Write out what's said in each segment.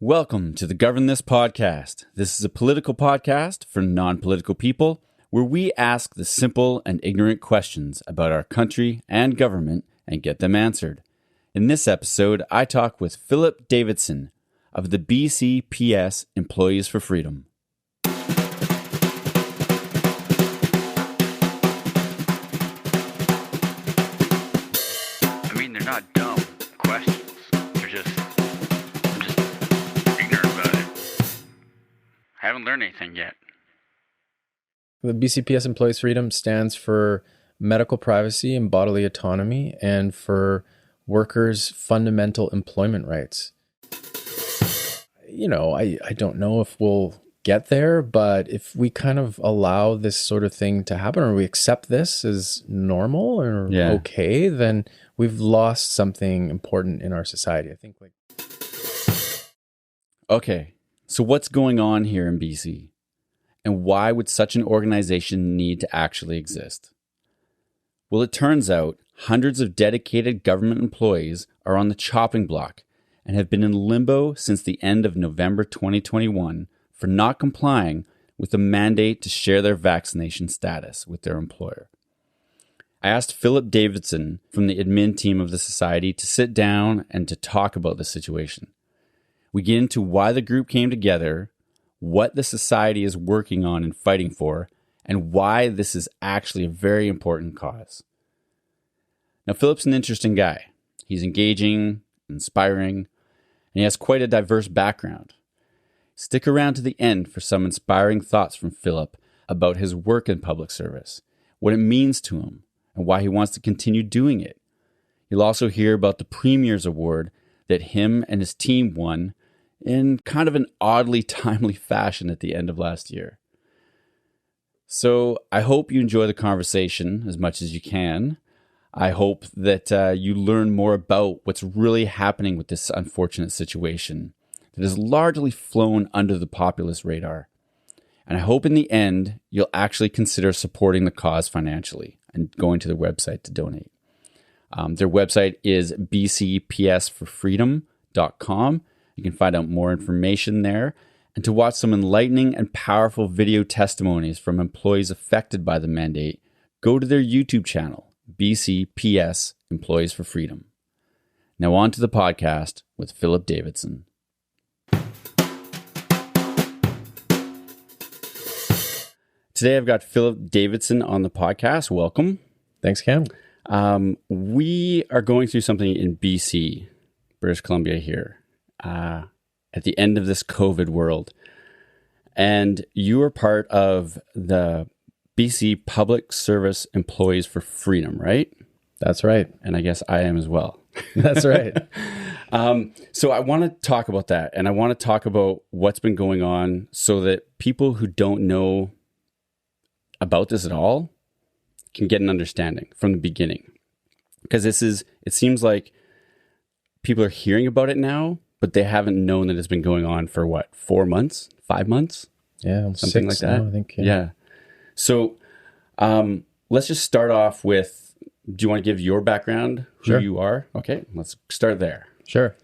Welcome to the Govern This podcast. This is a political podcast for non-political people where we ask the simple and ignorant questions about our country and government and get them answered. In this episode, I talk with Philip Davidson of the BCPS Employees for Freedom. I mean, they're not dumb questions. I'm just ignorant about it. I haven't learned anything yet. The BCPS Employees Freedom stands for medical privacy and bodily autonomy, and for workers' fundamental employment rights. I don't know if we'll get there, but if we kind of allow this sort of thing to happen, or we accept this as normal or okay, then we've lost something important in our society. I think Okay, so what's going on here in BC? And why would such an organization need to actually exist? Well, it turns out hundreds of dedicated government employees are on the chopping block and have been in limbo since the end of November 2021 for not complying with the mandate to share their vaccination status with their employer. I asked Philip Davidson from the admin team of the society to sit down and to talk about the situation. We get into why the group came together, what the society is working on and fighting for, and why this is actually a very important cause. Now, Philip's an interesting guy. He's engaging, inspiring, and he has quite a diverse background. Stick around to the end for some inspiring thoughts from Philip about his work in public service, what it means to him, and why he wants to continue doing it. You'll also hear about the Premier's Award that him and his team won in kind of an oddly timely fashion at the end of last year. So I hope you enjoy the conversation as much as you can. I hope that you learn more about what's really happening with this unfortunate situation that has largely flown under the populist radar. And I hope in the end, you'll actually consider supporting the cause financially and going to their website to donate. Their website is bcpsforfreedom.com. You can find out more information there and to watch some enlightening and powerful video testimonies from employees affected by the mandate, go to their YouTube channel, BCPS Employees for Freedom. Now on to the podcast with Philip Davidson. Today I've got Philip Davidson on the podcast. Welcome. Thanks, Cam. We are going through something in BC, British Columbia here, at the end of this COVID world. And you are part of the BC Public Service Employees for Freedom, right? That's right. And I guess I am as well. That's right. So I want to talk about that. And I want to talk about what's been going on so that people who don't know about this at all can get an understanding from the beginning. Because it seems like people are hearing about it now, but they haven't known that it's been going on for 4 months, 5 months? Yeah, something like that. Now, I think. Yeah. So let's just start off with, do you want to give your background, who you are? Okay, let's start there. Sure.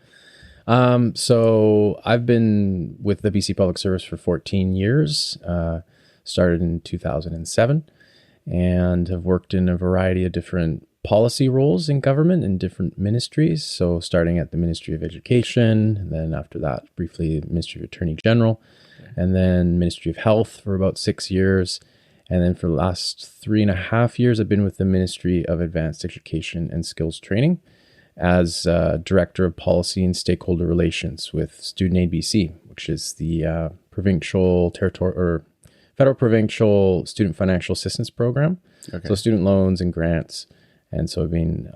So I've been with the BC Public Service for 14 years, started in 2007, and have worked in a variety of different policy roles in government in different ministries. So starting at the Ministry of Education, and then after that, briefly, Ministry of Attorney General, and then Ministry of Health for about 6 years. And then for the last 3.5 years, I've been with the Ministry of Advanced Education and Skills Training as Director of Policy and Stakeholder Relations with Student Aid BC, which is the Federal Provincial Student Financial Assistance Program. Okay. So student loans and grants. And so I've been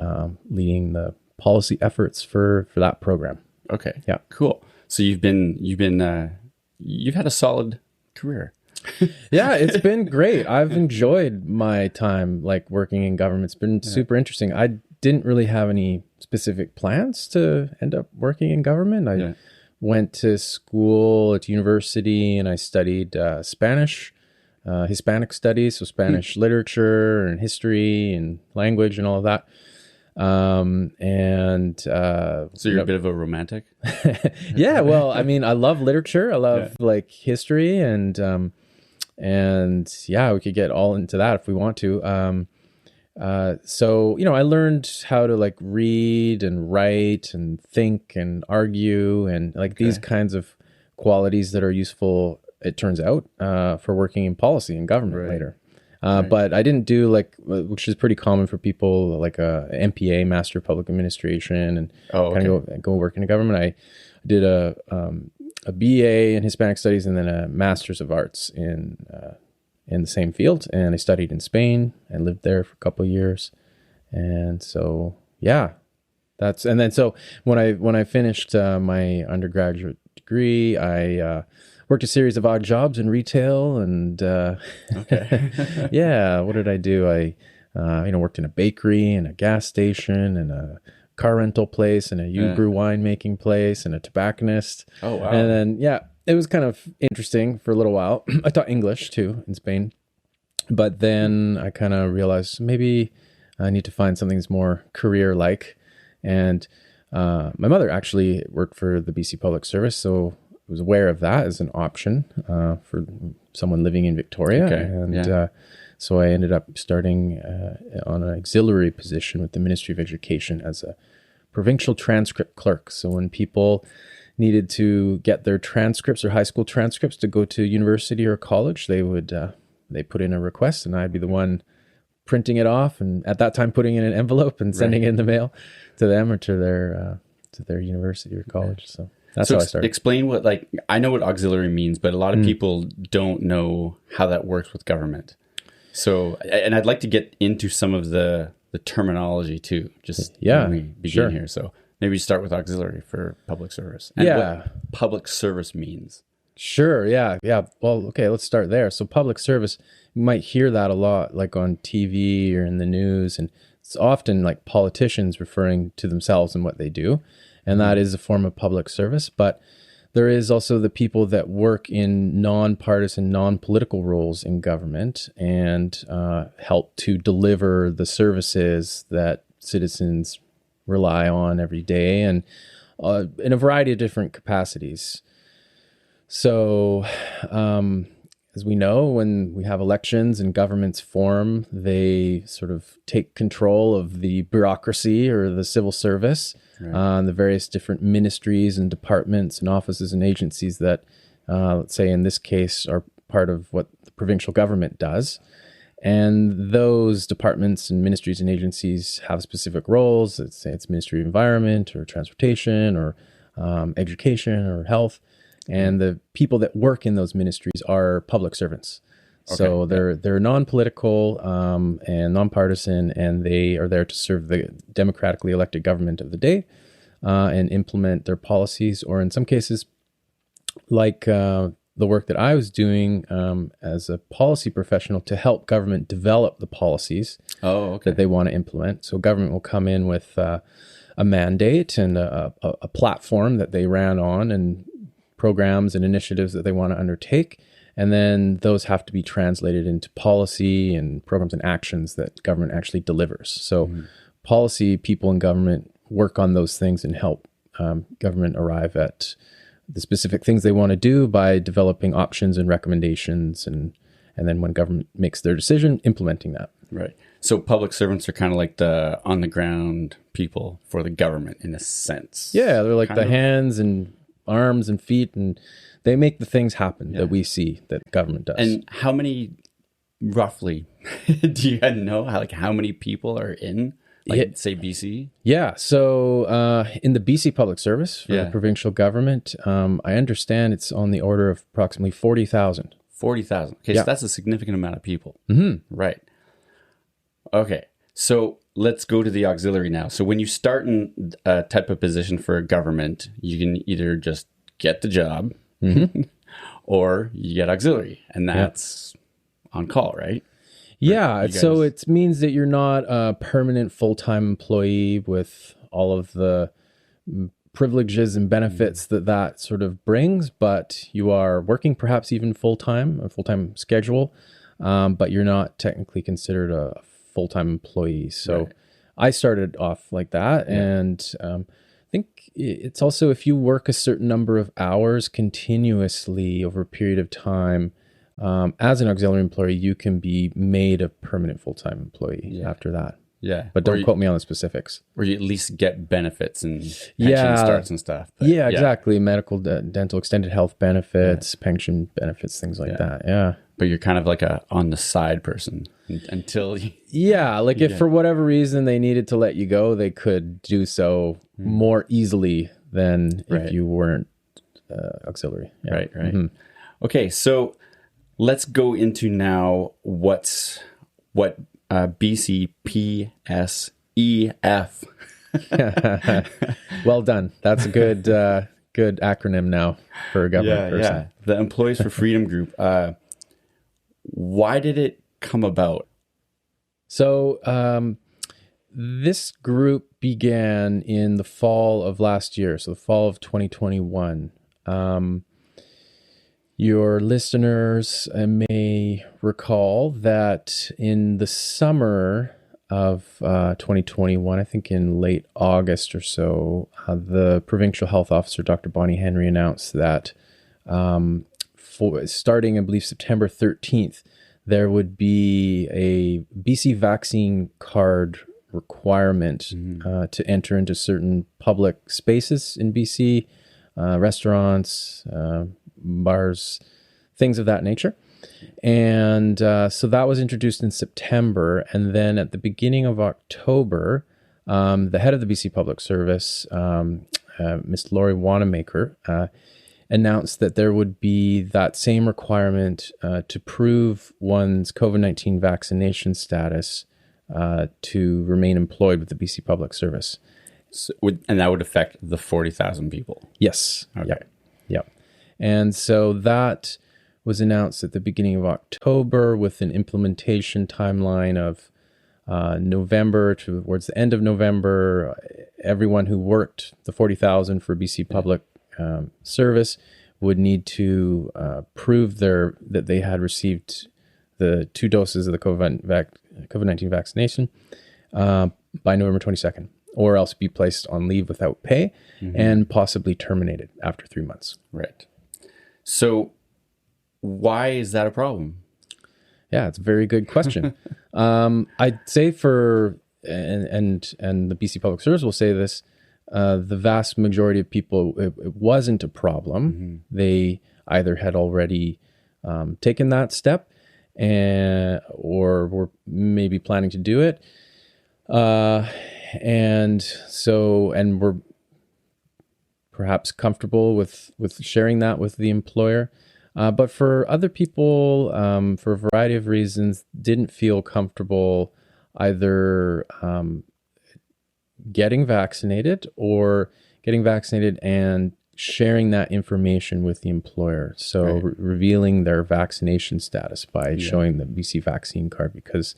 leading the policy efforts for that program. Okay. Yeah. Cool. So you've had a solid career. Yeah, it's been great. I've enjoyed my time working in government. It's been super interesting. I didn't really have any specific plans to end up working in government. I went to school at university and I studied Spanish, Hispanic studies, so Spanish literature and history and language and all of that. So you're a bit of a romantic? Yeah, well, I mean, I love literature. I love like history and yeah, we could get all into that if we want to. So, I learned how to like read and write and think and argue and like these kinds of qualities that are useful, it turns out, for working in policy and government later. But I didn't do like, which is pretty common for people, like a MPA, Master of Public Administration, and kind of go work in the government. I did a BA in Hispanic Studies and then a Master's of Arts in the same field. And I studied in Spain and lived there for a couple of years. And so, yeah, so when I finished my undergraduate degree, I worked a series of odd jobs in retail and yeah, what did I do? I worked in a bakery and a gas station and a car rental place and a brew winemaking place and a tobacconist. Oh, wow. And then, it was kind of interesting for a little while. I taught English too in Spain, but then I kind of realized maybe I need to find something that's more career-like. And my mother actually worked for the BC Public Service, so I was aware of that as an option for someone living in Victoria. So I ended up starting on an auxiliary position with the Ministry of Education as a provincial transcript clerk. So when people needed to get their transcripts or high school transcripts to go to university or college, they would they put in a request and I'd be the one printing it off and at that time putting it in an envelope and sending it in the mail to them or to their university or college. So that's how I started. Explain what, like, I know what auxiliary means, but a lot of people don't know how that works with government. So, and I'd like to get into some of the terminology too, just when we begin here. So maybe start with auxiliary for public service and what public service means. Sure. Yeah. Well, okay, let's start there. So public service, you might hear that a lot, like on TV or in the news, and it's often like politicians referring to themselves and what they do. And that is a form of public service, but there is also the people that work in non-partisan, non-political roles in government and help to deliver the services that citizens rely on every day and in a variety of different capacities. So, as we know, when we have elections and governments form, they sort of take control of the bureaucracy or the civil service, the various different ministries and departments and offices and agencies that, let's say in this case, are part of what the provincial government does. And those departments and ministries and agencies have specific roles. Let's say it's Ministry of Environment or Transportation or Education or Health. And the people that work in those ministries are public servants. Okay. So they're non-political and nonpartisan, and they are there to serve the democratically elected government of the day and implement their policies, or in some cases, like the work that I was doing as a policy professional, to help government develop the policies that they want to implement. So government will come in with a mandate and a platform that they ran on and programs and initiatives that they want to undertake. And then those have to be translated into policy and programs and actions that government actually delivers. So policy people in government work on those things and help government arrive at the specific things they want to do by developing options and recommendations. And then when government makes their decision, implementing that. Right. So public servants are kind of like the on the ground people for the government in a sense. Yeah, they're like the hands and arms and feet, and they make the things happen that we see that government does. And how many, roughly, do you know how many people are in, say, BC? Yeah, so in the BC Public Service for the provincial government, I understand it's on the order of approximately 40,000. 40,000. Okay, so that's a significant amount of people. Mm-hmm. Right. Okay, so let's go to the auxiliary now. So when you start in a type of position for a government, you can either just get the job or you get auxiliary, and that's on call, right? Yeah, so it means that you're not a permanent full-time employee with all of the privileges and benefits that sort of brings, but you are working perhaps even full-time, a full-time schedule, but you're not technically considered a full-time employee. So I started off like that. And I think it's also if you work a certain number of hours continuously over a period of time, as an auxiliary employee, you can be made a permanent full-time employee after that. Yeah. But don't quote me on the specifics. Or you at least get benefits and pension starts and stuff. But Exactly. Medical, dental, extended health benefits, pension benefits, things like that. Yeah. But you're kind of like a on the side person until you... If for whatever reason they needed to let you go, they could do so more easily than if you weren't auxiliary. Yeah. Right. Mm-hmm. Okay, so let's go into now what BCPS EF. Well done. That's a good good acronym now for a government person. Yeah. The Employees for Freedom group. Why did it come about? So this group began in the fall of last year, so the fall of 2021. Your listeners may recall that in the summer of 2021, I think in late August or so, the provincial health officer, Dr. Bonnie Henry, announced that starting, I believe, September 13th, there would be a BC vaccine card requirement to enter into certain public spaces in BC, restaurants, bars, things of that nature. And so that was introduced in September. And then at the beginning of October, the head of the BC Public Service, Ms. Lori Wanamaker, announced that there would be that same requirement to prove one's COVID-19 vaccination status to remain employed with the BC Public Service. So, and that would affect the 40,000 people? Yes. Okay. Yep. And so that was announced at the beginning of October with an implementation timeline of November towards the end of November. Everyone who worked the 40,000 for BC Public Service would need to prove that they had received the 2 doses of the COVID-19 vaccination by November 22nd, or else be placed on leave without pay and possibly terminated after 3 months. Right. So why is that a problem? Yeah, it's a very good question. I'd say and the BC Public Service will say this, the vast majority of people, it wasn't a problem. They either had already taken that step or were maybe planning to do it. And were perhaps comfortable with sharing that with the employer. But for other people, for a variety of reasons, didn't feel comfortable either getting vaccinated and sharing that information with the employer. So revealing their vaccination status by showing the BC vaccine card, because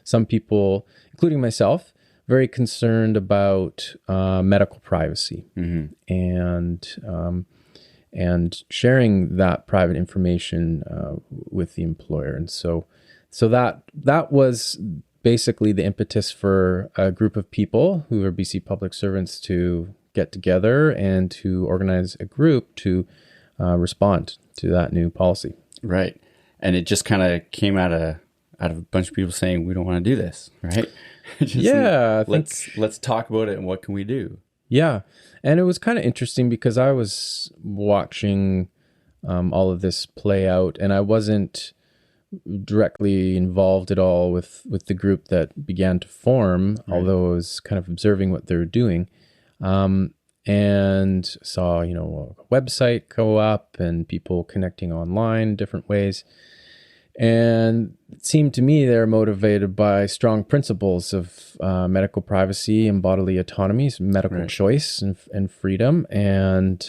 some people, including myself, very concerned about medical privacy and sharing that private information with the employer. And so that was basically the impetus for a group of people who are BC public servants to get together and to organize a group to respond to that new policy. Right. And it just kind of came out of a bunch of people saying, we don't want to do this, right? Let's talk about it and what can we do? Yeah. And it was kind of interesting because I was watching all of this play out, and I wasn't directly involved at all with the group that began to form, although I was kind of observing what they were doing, and saw, a website go up and people connecting online different ways. And it seemed to me they're motivated by strong principles of medical privacy and bodily autonomy, medical choice and freedom. And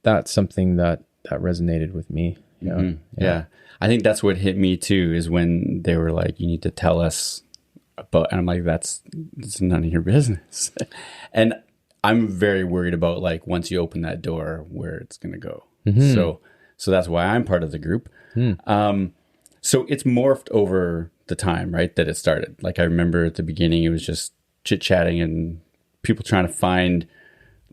that's something that resonated with me. Yeah. I think that's what hit me too, is when they were like, you need to tell us about, and I'm like, that's none of your business. And I'm very worried about, like, once you open that door, where it's going to go. So that's why I'm part of the group. So it's morphed over the time, right, that it started. Like, I remember at the beginning, it was just chit-chatting and people trying to find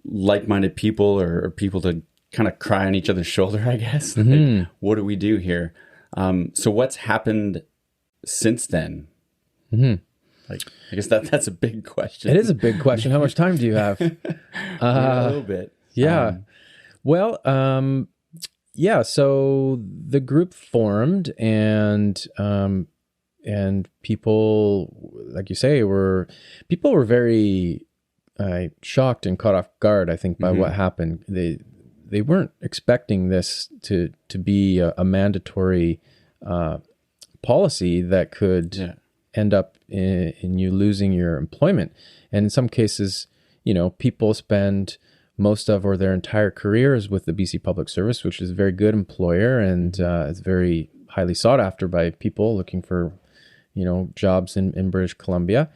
like-minded people or people to kind of cry on each other's shoulder, I guess. Like, what do we do here? So what's happened since then? Like, I guess that's a big question. It is a big question. How much time do you have? A little bit. Yeah. So the group formed, and people, like you say, were very shocked and caught off guard, I think, by what happened. They weren't expecting this to be a mandatory policy that could end up in you losing your employment. And in some cases, people spend most of or their entire careers with the BC Public Service, which is a very good employer, and it's very highly sought after by people looking for, jobs in British Columbia.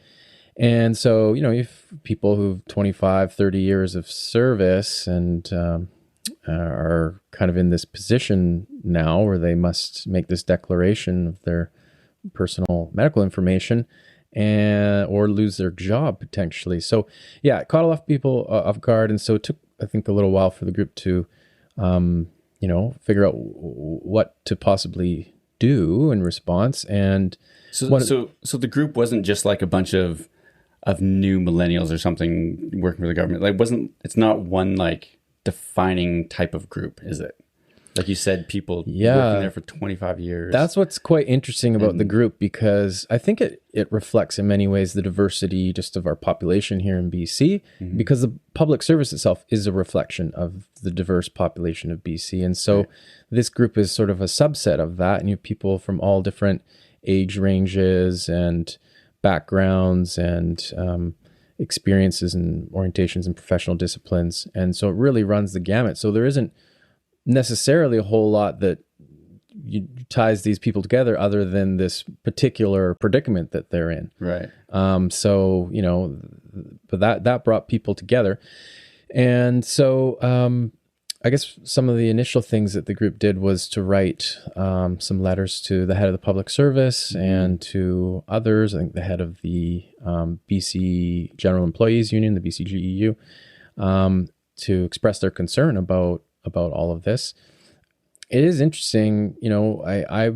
And so, if people who've 25, 30 years of service and are kind of in this position now where they must make this declaration of their personal medical information or lose their job potentially. So yeah, it caught a lot of people off guard. And so it took, I think, a little while for the group to, figure out what to possibly do in response. And so the group wasn't just like a bunch of new millennials or something working for the government. Like it's not one like defining type of group, is it? Like you said, people working there for 25 years. That's what's quite interesting about the group, because I think it reflects in many ways the diversity just of our population here in BC, because the public service itself is a reflection of the diverse population of BC. And so this group is sort of a subset of that, and you have people from all different age ranges and backgrounds and experiences and orientations and professional disciplines. And so it really runs the gamut. So there isn't necessarily a whole lot that ties these people together other than this particular predicament that they're in. Right. So, but that brought people together. And so, I guess some of the initial things that the group did was to write some letters to the head of the public service and to others, I think the head of the BC General Employees Union, the BCGEU, to express their concern about all of this. It is interesting, I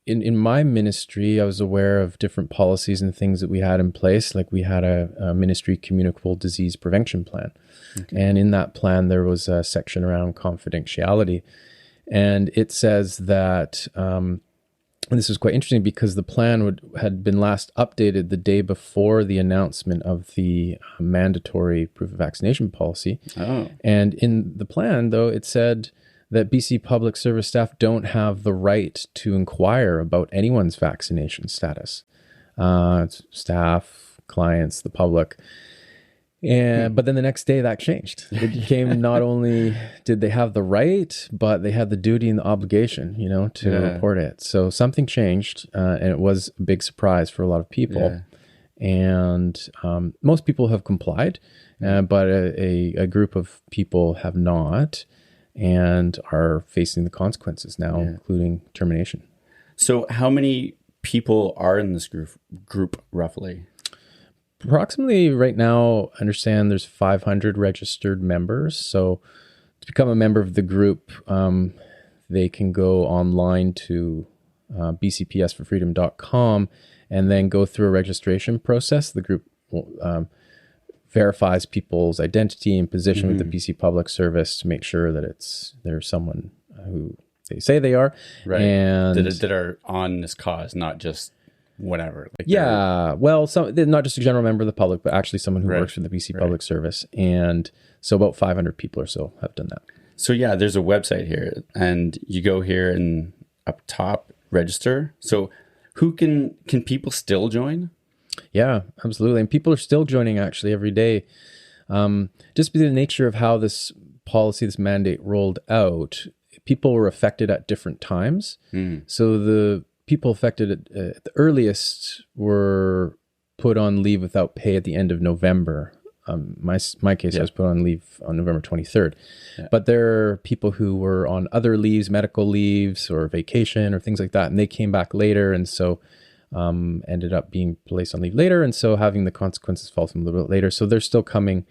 in my ministry, I was aware of different policies and things that we had in place. Like we had a ministry communicable disease prevention plan. Okay. And in that plan, there was a section around confidentiality. And it says that, and this was quite interesting because the plan had been last updated the day before the announcement of the mandatory proof of vaccination policy. Oh. And in the plan, though, it said that BC Public Service staff don't have the right to inquire about anyone's vaccination status. Staff, clients, the public. But then the next day that changed. It became not only did they have the right, but they had the duty and the obligation, to report it. So something changed, and it was a big surprise for a lot of people. Yeah. And most people have complied, but a group of people have not and are facing the consequences now, including termination. So how many people are in this group roughly? Approximately right now, I understand there's 500 registered members. So to become a member of the group, they can go online to bcpsforfreedom.com and then go through a registration process. The group verifies people's identity and position with the BC Public Service to make sure that they're someone who they say they are. Right. And that are on this cause, not just whatever. Like not just a general member of the public, but actually someone who works for the BC Public Service. And so about 500 people or so have done that. So yeah, there's a website here, and you go here and up top, register. So can people still join? Yeah, absolutely. And people are still joining actually every day. Just because of the nature of how this policy, this mandate rolled out, people were affected at different times. So the people affected at the earliest were put on leave without pay at the end of November. My case, I was put on leave on November 23rd. Yeah. But there are people who were on other leaves, medical leaves or vacation or things like that, and they came back later. And so ended up being placed on leave later, and so having the consequences fall to them a little bit later. So they're still coming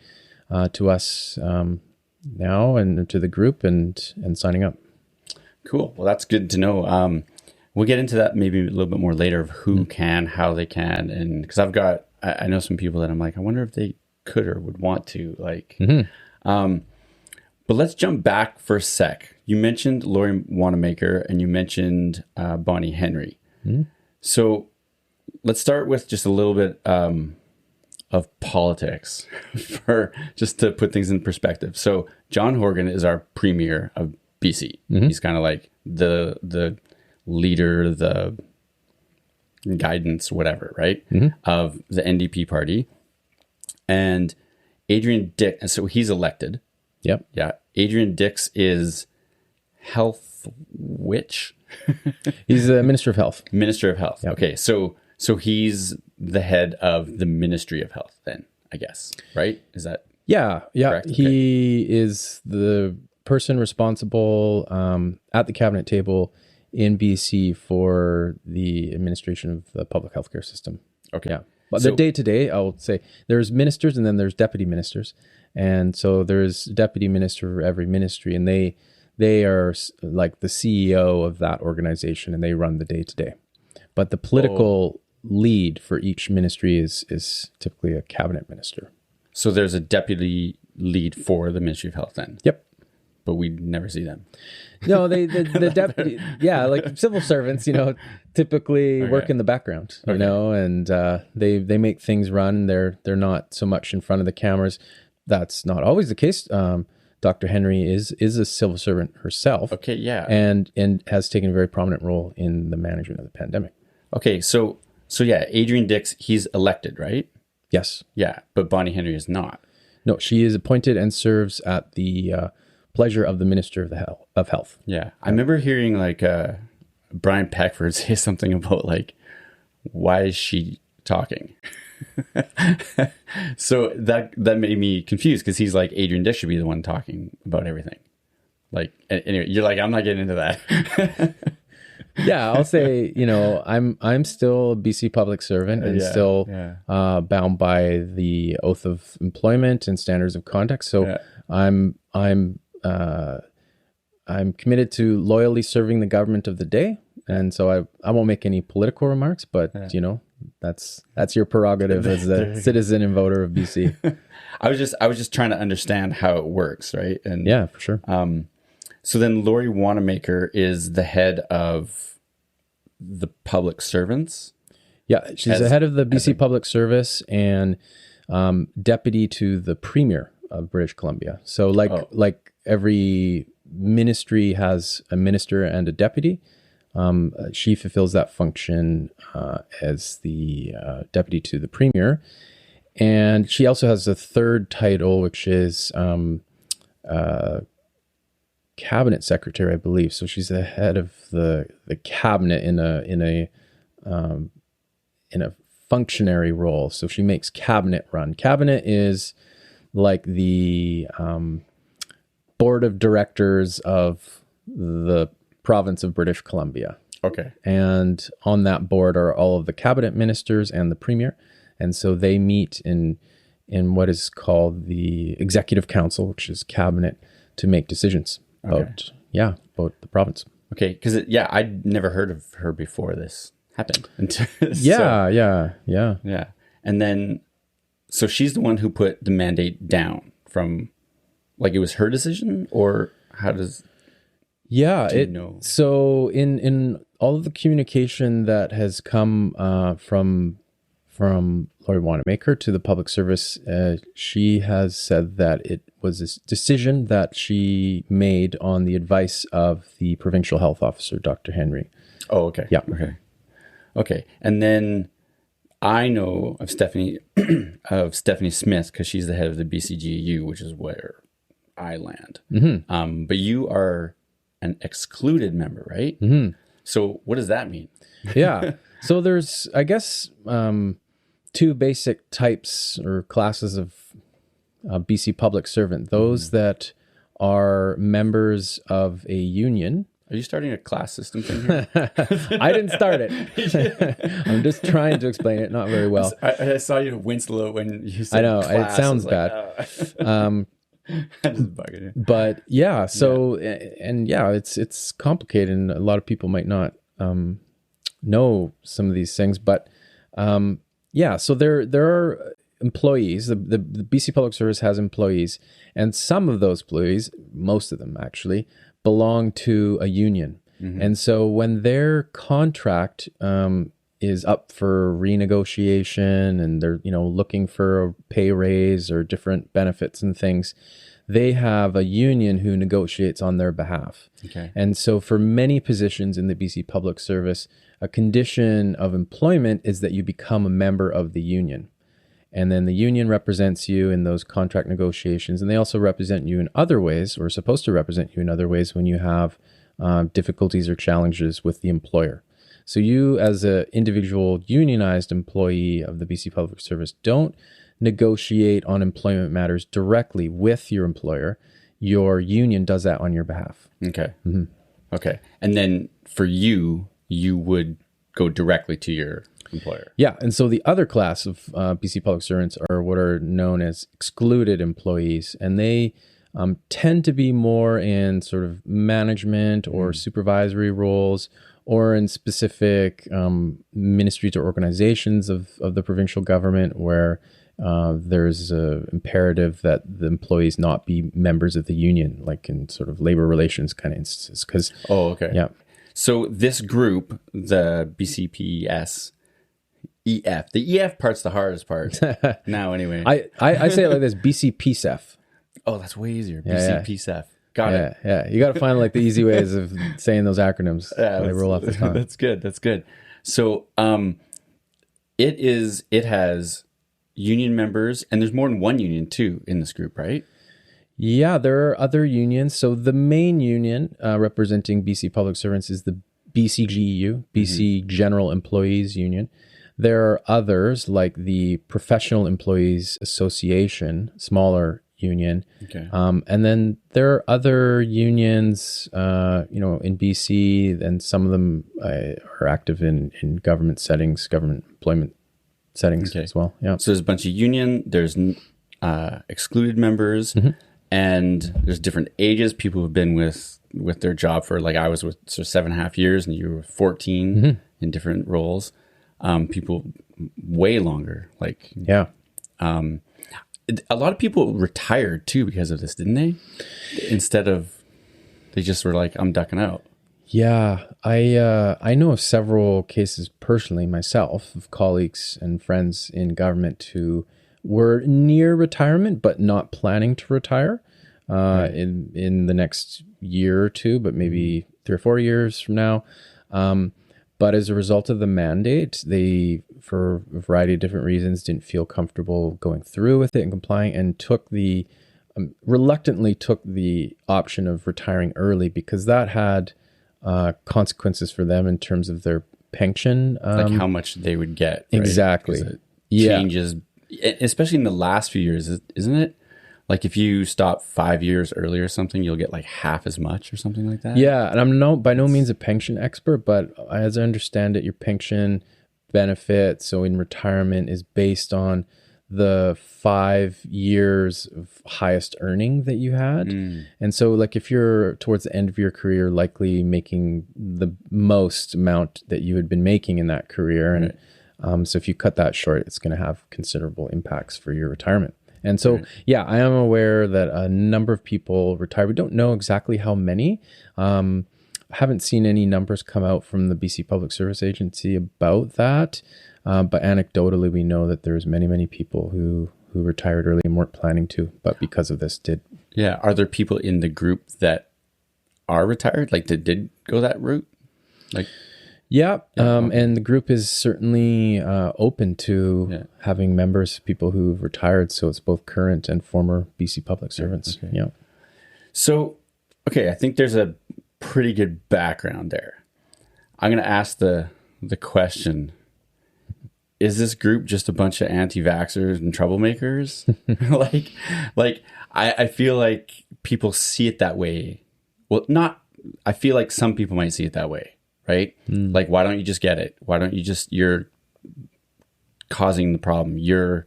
to us now and to the group and signing up. Cool. Well, that's good to know. We'll get into that maybe a little bit more later of who can, how they can, and because I know some people that I'm like, I wonder if they could or would want to, like. But let's jump back for a sec. You mentioned Lori Wanamaker and you mentioned Bonnie Henry. So let's start with just a little bit of politics for just to put things in perspective. So John Horgan is our premier of BC. He's kind of like the leader, the guidance, whatever, right? Of the NDP party. And Adrian Dix, so he's elected. Yep. Yeah. Adrian Dix is health witch. He's the Minister of Health. Minister of Health. Yep. Okay. So he's the head of the Ministry of Health then, I guess, right? Is that Yeah. correct? Okay. He is the person responsible at the cabinet table in BC for the administration of the public healthcare system. Okay. Yeah. But So- the day-to-day, I'll say there's ministers and then there's deputy ministers. And so there's deputy minister for every ministry, and they are like the CEO of that organization, and they run the day-to-day. But the political lead for each ministry is typically a cabinet minister. So there's a deputy lead for the Ministry of Health then, Yep. but we never see them. No, the deputy, yeah, like civil servants, typically work in the background, and they make things run. They're not so much in front of the cameras. That's not always the case. Dr. Henry is a civil servant herself. Okay, yeah. And has taken a very prominent role in the management of the pandemic. Okay, so yeah, Adrian Dix, he's elected, right? Yes. Yeah, but Bonnie Henry is not. No, she is appointed and serves at the pleasure of the Minister of Health. Yeah. I remember hearing like Brian Peckford say something about like, why is she talking? So that made me confused because he's like, Adrian Dix should be the one talking about everything. Like, anyway, you're like, I'm not getting into that. Yeah, I'll say, I'm still a BC public servant and still bound by the oath of employment and standards of conduct. So I'm committed to loyally serving the government of the day, and so I won't make any political remarks. But that's your prerogative as a citizen and voter of BC. I was just trying to understand how it works, right? And yeah, for sure. So then Lori Wanamaker is the head of the public servants. Yeah, she's the head of the BC Public Service and deputy to the Premier of British Columbia. So like every ministry has a minister and a deputy. She fulfills that function as the deputy to the Premier. And she also has a third title, which is cabinet secretary, I believe. So she's the head of the cabinet in a functionary role. So she makes cabinet run. Cabinet is like the board of directors of the province of British Columbia. Okay. And on that board are all of the cabinet ministers and the premier. And so they meet in what is called the Executive Council, which is cabinet, to make decisions about the province. Okay, because I'd never heard of her before this happened. Yeah. And then, so she's the one who put the mandate down from, like, it was her decision, or how does? Yeah, know? So in all of the communication that has come from Lori Wanamaker to the public service, she has said that it was a decision that she made on the advice of the provincial health officer, Dr. Henry. Oh, okay. Yeah. Okay. And then I know of Stephanie Smith because she's the head of the BCGU, which is where I land. Mm-hmm. But you are an excluded member, right? Mm-hmm. So what does that mean? Yeah. So there's, I guess, two basic types or classes of BC public servant. Those that are members of a union Are you starting a class system thing here? I didn't start it. I'm just trying to explain it, not very well. I saw you wince a little when you said I know, class. it sounds I was bad. like, I'm just bugging you. But yeah, so and yeah, it's complicated, and a lot of people might not know some of these things. But yeah, so there are employees. The BC Public Service has employees, and some of those employees, most of them actually, belong to a union. And so when their contract is up for renegotiation, and they're looking for a pay raise or different benefits and things, they have a union who negotiates on their behalf. Okay. And so for many positions in the BC Public Service, a condition of employment is that you become a member of the union. And then the union represents you in those contract negotiations. And they also represent you in other ways, or are supposed to represent you in other ways, when you have difficulties or challenges with the employer. So you, as an individual unionized employee of the BC Public Service, don't negotiate on employment matters directly with your employer. Your union does that on your behalf. Okay. Okay. And then for you would go directly to your employer. Yeah. And so the other class of BC Public Servants are what are known as excluded employees. And they tend to be more in sort of management or supervisory roles, or in specific ministries or organizations of the provincial government, where there's an imperative that the employees not be members of the union, like in sort of labor relations kind of instances. Because yeah. So this group, the BCPS EF, the EF part's the hardest part. Now, anyway, I say it like this: BCPSF. Oh, that's way easier. Yeah, BCPSF. Got it. Yeah. You got to find like the easy ways of saying those acronyms. Yeah, they roll off the tongue. That's good. So, it has union members, and there's more than one union too in this group, right? Yeah, there are other unions. So the main union representing BC Public Servants is the BCGEU, BC General Employees Union. There are others like the Professional Employees Association, smaller union. Okay. And then there are other unions, in BC, and some of them are active in government settings, government employment settings as well. Yeah. So there's a bunch of union, there's excluded members, and there's different ages. People who've been with their job for, like I was with 7.5 years, and you were 14 in different roles. People way longer, like a lot of people retired too because of this, didn't they? Instead of, they just were like, I'm ducking out. Yeah, I know of several cases personally myself of colleagues and friends in government who were near retirement but not planning to retire in the next year or two, but maybe 3 or 4 years from now. But as a result of the mandate, they, for a variety of different reasons, didn't feel comfortable going through with it and complying, and reluctantly took the option of retiring early, because that had consequences for them in terms of their pension. Like how much they would get. Right? Exactly. It changes, especially in the last few years, isn't it? Like if you stop 5 years early or something, you'll get like half as much or something like that. Yeah, and I'm by no means a pension expert, but as I understand it, your pension benefit, so in retirement, is based on the 5 years of highest earning that you had. And so like if you're towards the end of your career, likely making the most amount that you had been making in that career. And so if you cut that short, it's going to have considerable impacts for your retirement. And so, yeah, I am aware that a number of people retire. We don't know exactly how many. I haven't seen any numbers come out from the BC Public Service Agency about that. But anecdotally, we know that there's many people who retired early and weren't planning to, but because of this did. Yeah. Are there people in the group that are retired, like that did go that route? Like, yeah. And the group is certainly open to having members, people who've retired. So it's both current and former BC public servants. Okay. Yeah. So, I think there's a pretty good background there. I'm going to ask the question, is this group just a bunch of anti-vaxxers and troublemakers? I feel like people see it that way. Well, not I feel like some people might see it that way, right? Like, why don't you just get it? Why don't you just, you're causing the problem. You're,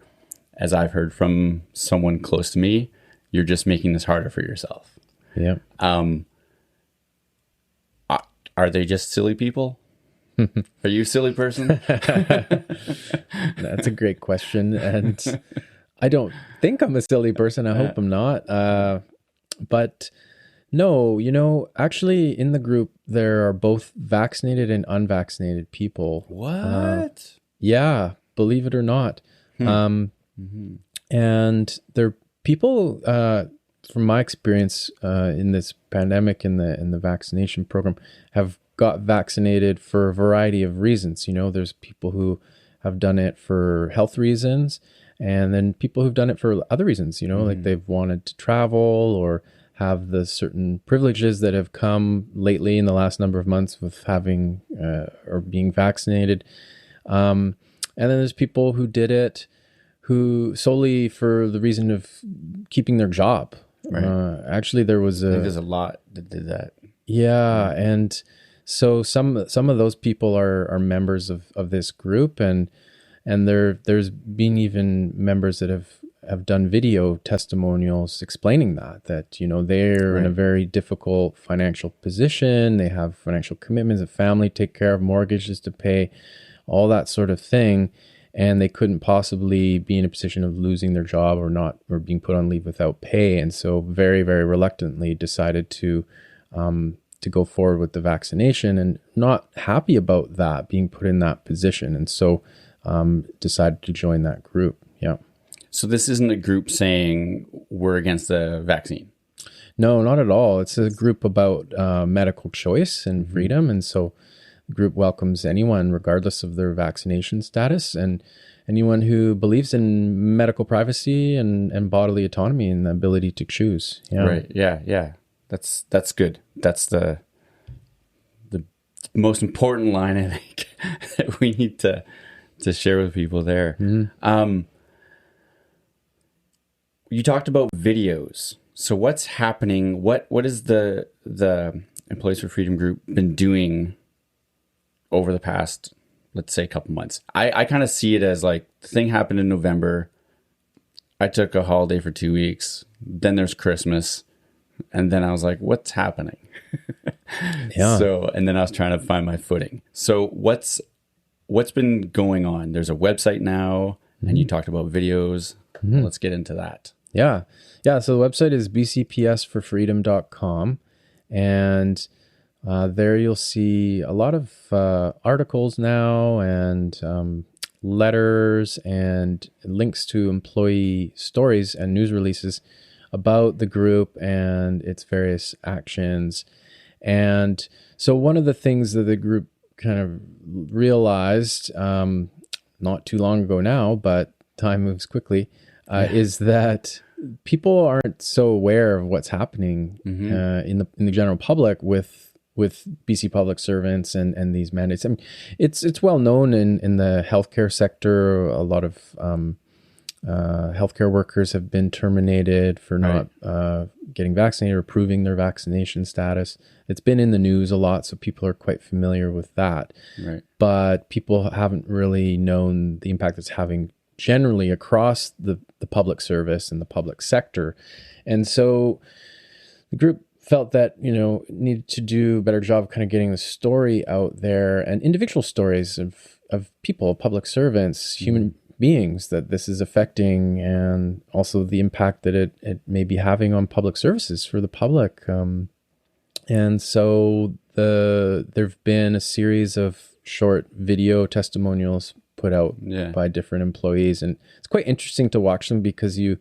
as I've heard from someone close to me, you're just making this harder for yourself. Yeah. Are they just silly people? Are you a silly person? That's a great question. And I don't think I'm a silly person. I hope I'm not. But no, actually in the group, there are both vaccinated and unvaccinated people. What? Yeah, believe it or not. And they're people, from my experience in this pandemic in the vaccination program, have got vaccinated for a variety of reasons. There's people who have done it for health reasons, and then people who've done it for other reasons, like they've wanted to travel or have the certain privileges that have come lately in the last number of months with having or being vaccinated. And then there's people who did it who solely for the reason of keeping their job. Right. Actually, there was I think there's a lot that did that. Yeah, and so some of those people are members of this group, and there's been even members that have done video testimonials explaining that they're in a very difficult financial position. They have financial commitments, a family to take care of, mortgages to pay, all that sort of thing. And they couldn't possibly be in a position of losing their job or being put on leave without pay. And so very, very reluctantly decided to go forward with the vaccination, and not happy about that, being put in that position. And so decided to join that group. Yeah. So this isn't a group saying we're against the vaccine. No, not at all. It's a group about medical choice and freedom. And so the group welcomes anyone, regardless of their vaccination status, and anyone who believes in medical privacy and bodily autonomy and the ability to choose. Yeah. Right. Yeah. That's good. That's the most important line, I think, that we need to share with people there. You talked about videos. So what's happening? What is the Employees for Freedom group been doing over the past, let's say, a couple months? I kind of see it as like, the thing happened in November. I took a holiday for 2 weeks. Then there's Christmas. And then I was like, what's happening? Yeah. So, and then I was trying to find my footing. So what's been going on? There's a website now, and you talked about videos. Let's get into that. Yeah. So the website is bcpsforfreedom.com. And there you'll see a lot of articles now, and letters and links to employee stories and news releases about the group and its various actions. And so one of the things that the group kind of realized not too long ago now, but time moves quickly, is that people aren't so aware of what's happening in the general public with BC public servants and these mandates. I mean, it's well known in the healthcare sector. A lot of healthcare workers have been terminated for not getting vaccinated or proving their vaccination status. It's been in the news a lot, so people are quite familiar with that. Right. But people haven't really known the impact it's having generally across the public service and the public sector. And so the group felt that, needed to do a better job of kind of getting the story out there, and individual stories of people, public servants, human beings that this is affecting, and also the impact that it may be having on public services for the public. And so there've been a series of short video testimonials put out by different employees, and it's quite interesting to watch them, because you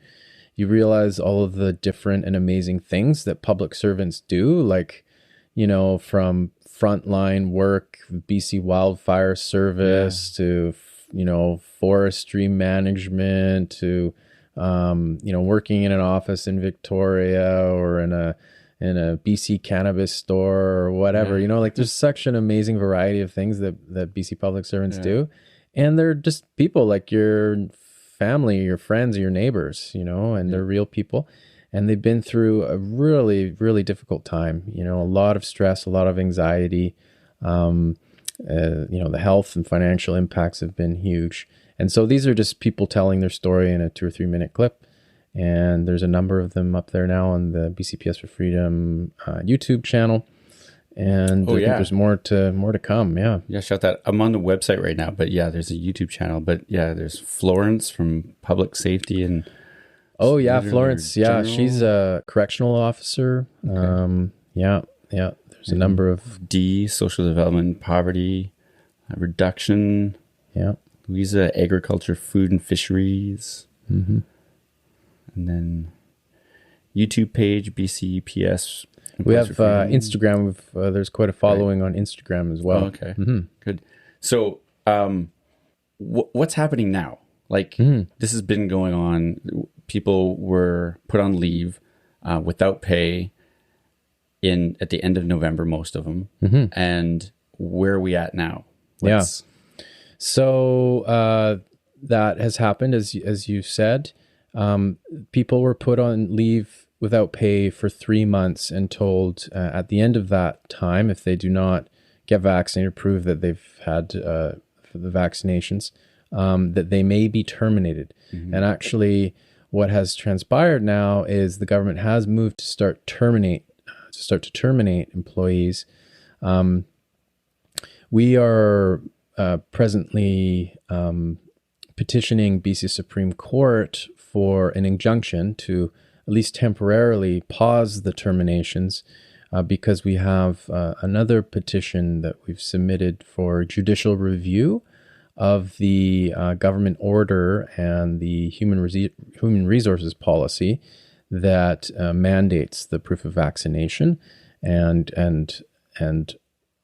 realize all of the different and amazing things that public servants do, like, from frontline work, BC Wildfire Service to, forestry management to, working in an office in Victoria or in a BC cannabis store or whatever, there's such an amazing variety of things that BC public servants do. And they're just people like your family, your friends, your neighbors, and they're real people. and they've been through a really, really difficult time. You know, a lot of stress, a lot of anxiety. You know, the health and financial impacts have been huge. And so these are just people telling their story in a 2 or 3 minute clip. And there's a number of them up there now on the BCPS for Freedom YouTube channel. And I think there's more to come. Yeah. Yeah, shout that. I'm on the website right now, but yeah, there's a YouTube channel. But yeah, there's Florence from Public Safety and oh yeah, Florence. Yeah, General. she's a correctional officer. Okay. Yeah. There's a number of D, Social Development, Poverty Reduction. yeah. Louisa, Agriculture, Food and Fisheries. Mm-hmm. And then YouTube page, BCPS. We have Instagram. There's quite a following on Instagram as well. Oh, okay. Good. So what's happening now? Like this has been going on. People were put on leave without pay at the end of November, most of them. And where are we at now? So that has happened, as you said. People were put on leave without pay for 3 months and told at the end of that time, if they do not get vaccinated, prove that they've had the vaccinations, that they may be terminated. And actually, what has transpired now is the government has moved to start to terminate employees. We are presently petitioning BC Supreme Court for an injunction to at least temporarily pause the terminations because we have another petition that we've submitted for judicial review of the government order and the human resources policy that mandates the proof of vaccination and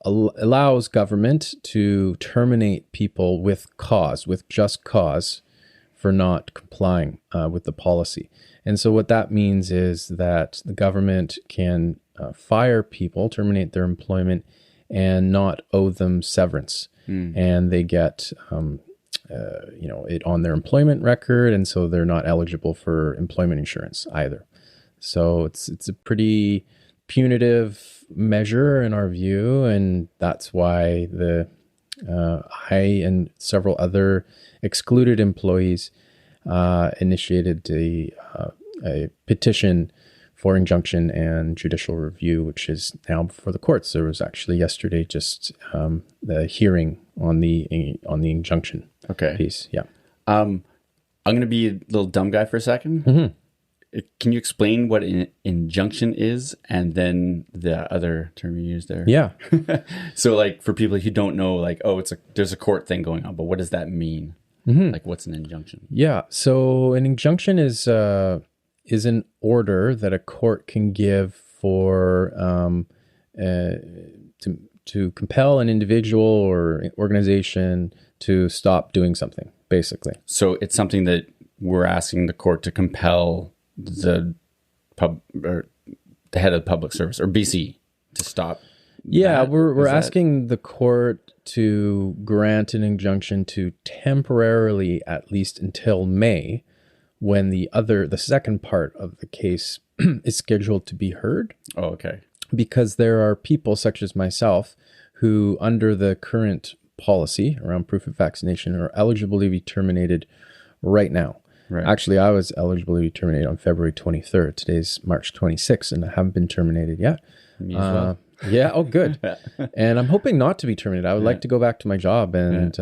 allows government to terminate people with just cause for not complying with the policy. And so what that means is that the government can fire people, terminate their employment, and not owe them severance. And they get it on their employment record, and so they're not eligible for employment insurance either. So it's a pretty punitive measure in our view, and that's why I and several other excluded employees initiated a petition for injunction and judicial review, which is now before the courts. There was actually yesterday just the hearing on the injunction piece. Yeah. I'm going to be a little dumb guy for a second. Can you explain what an injunction is and then the other term you used there? Yeah. So like for people who don't know, like, there's a court thing going on, but what does that mean? Like what's an injunction? Yeah. So an injunction is an order that a court can give for to compel an individual or organization to stop doing something, basically. So it's something that we're asking the court to compel the head of public service or BC to stop. Yeah, we're asking the court to grant an injunction to temporarily, at least until May, when the second part of the case is scheduled to be heard. Oh, okay. Because there are people such as myself who, under the current policy around proof of vaccination, are eligible to be terminated right now. Right. Actually, I was eligible to be terminated on February 23rd. Today's March 26th, and I haven't been terminated yet. Me as well. Yeah. Oh, good. And I'm hoping not to be terminated. I would like to go back to my job. And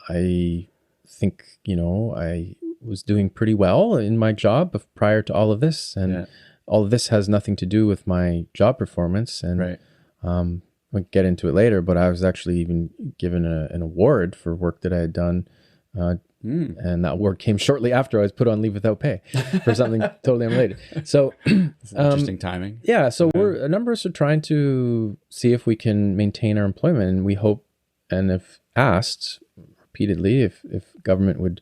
I think, I was doing pretty well in my job prior to all of this. And all of this has nothing to do with my job performance. And we'll get into it later, but I was actually even given an award for work that I had done. And that award came shortly after I was put on leave without pay for something totally unrelated. So interesting timing. Yeah. So a number of us are trying to see if we can maintain our employment, and we hope, and if asked repeatedly, if government would,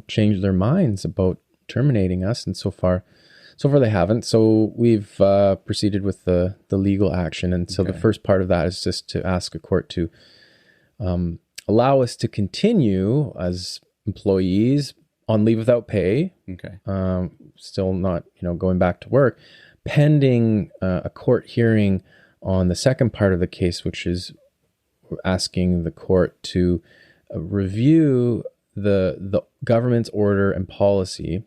change their minds about terminating us. And so far they haven't. So we've proceeded with the legal action. And so the first part of that is just to ask a court to, allow us to continue as employees, on leave without pay, Okay. still not, going back to work, pending a court hearing on the second part of the case, which is asking the court to review the government's order and policy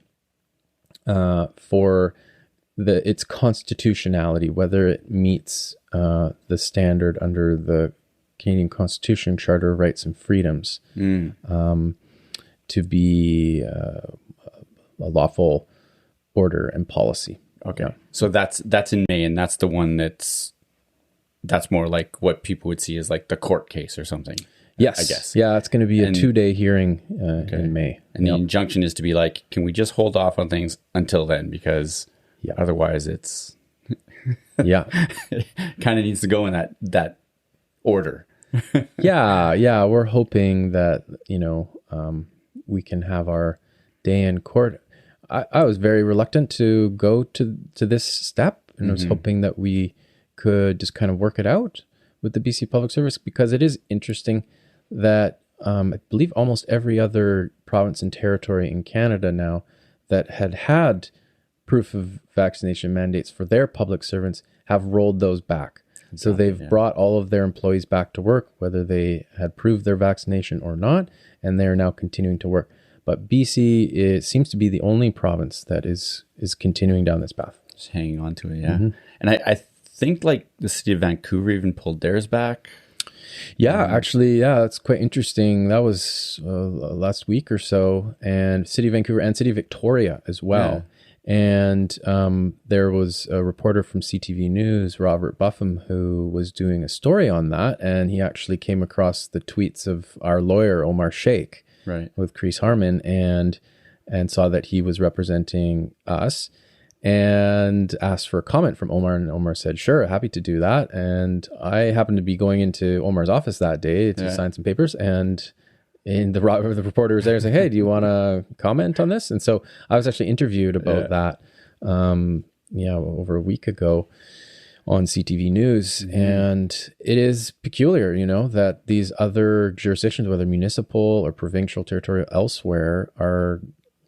for its constitutionality, whether it meets the standard under the Canadian Constitution, Charter of Rights and Freedoms, to be a lawful order and policy. Okay. Yeah. So that's in May, and that's the one that's more like what people would see as like the court case or something. Yes. I guess. Yeah, it's going to be a 2-day hearing in May. And the injunction is to be like, can we just hold off on things until then? Because otherwise it's it kind of needs to go in that order. Yeah. We're hoping that, we can have our day in court. I was very reluctant to go to this step, and I was hoping that we could just kind of work it out with the BC Public Service, because it is interesting that I believe almost every other province and territory in Canada now that had proof of vaccination mandates for their public servants have rolled those back. Exactly, so they've brought all of their employees back to work, whether they had proved their vaccination or not, and they are now continuing to work. But BC seems to be the only province that is continuing down this path. Just hanging on to it, yeah. And I think like the city of Vancouver even pulled theirs back. Yeah, actually, that's quite interesting. That was last week or so, and City of Vancouver and City of Victoria as well. Yeah. And there was a reporter from CTV News, Robert Buffum, who was doing a story on that, and he actually came across the tweets of our lawyer, Omar Sheikh, with Chris Harmon, and saw that he was representing us, and asked for a comment from Omar, and Omar said, sure, happy to do that. And I happened to be going into Omar's office that day to sign some papers, and the reporter was there and said, hey, do you want to comment on this? And so I was actually interviewed about that over a week ago on CTV News. And it is peculiar, that these other jurisdictions, whether municipal or provincial, territorial, elsewhere, are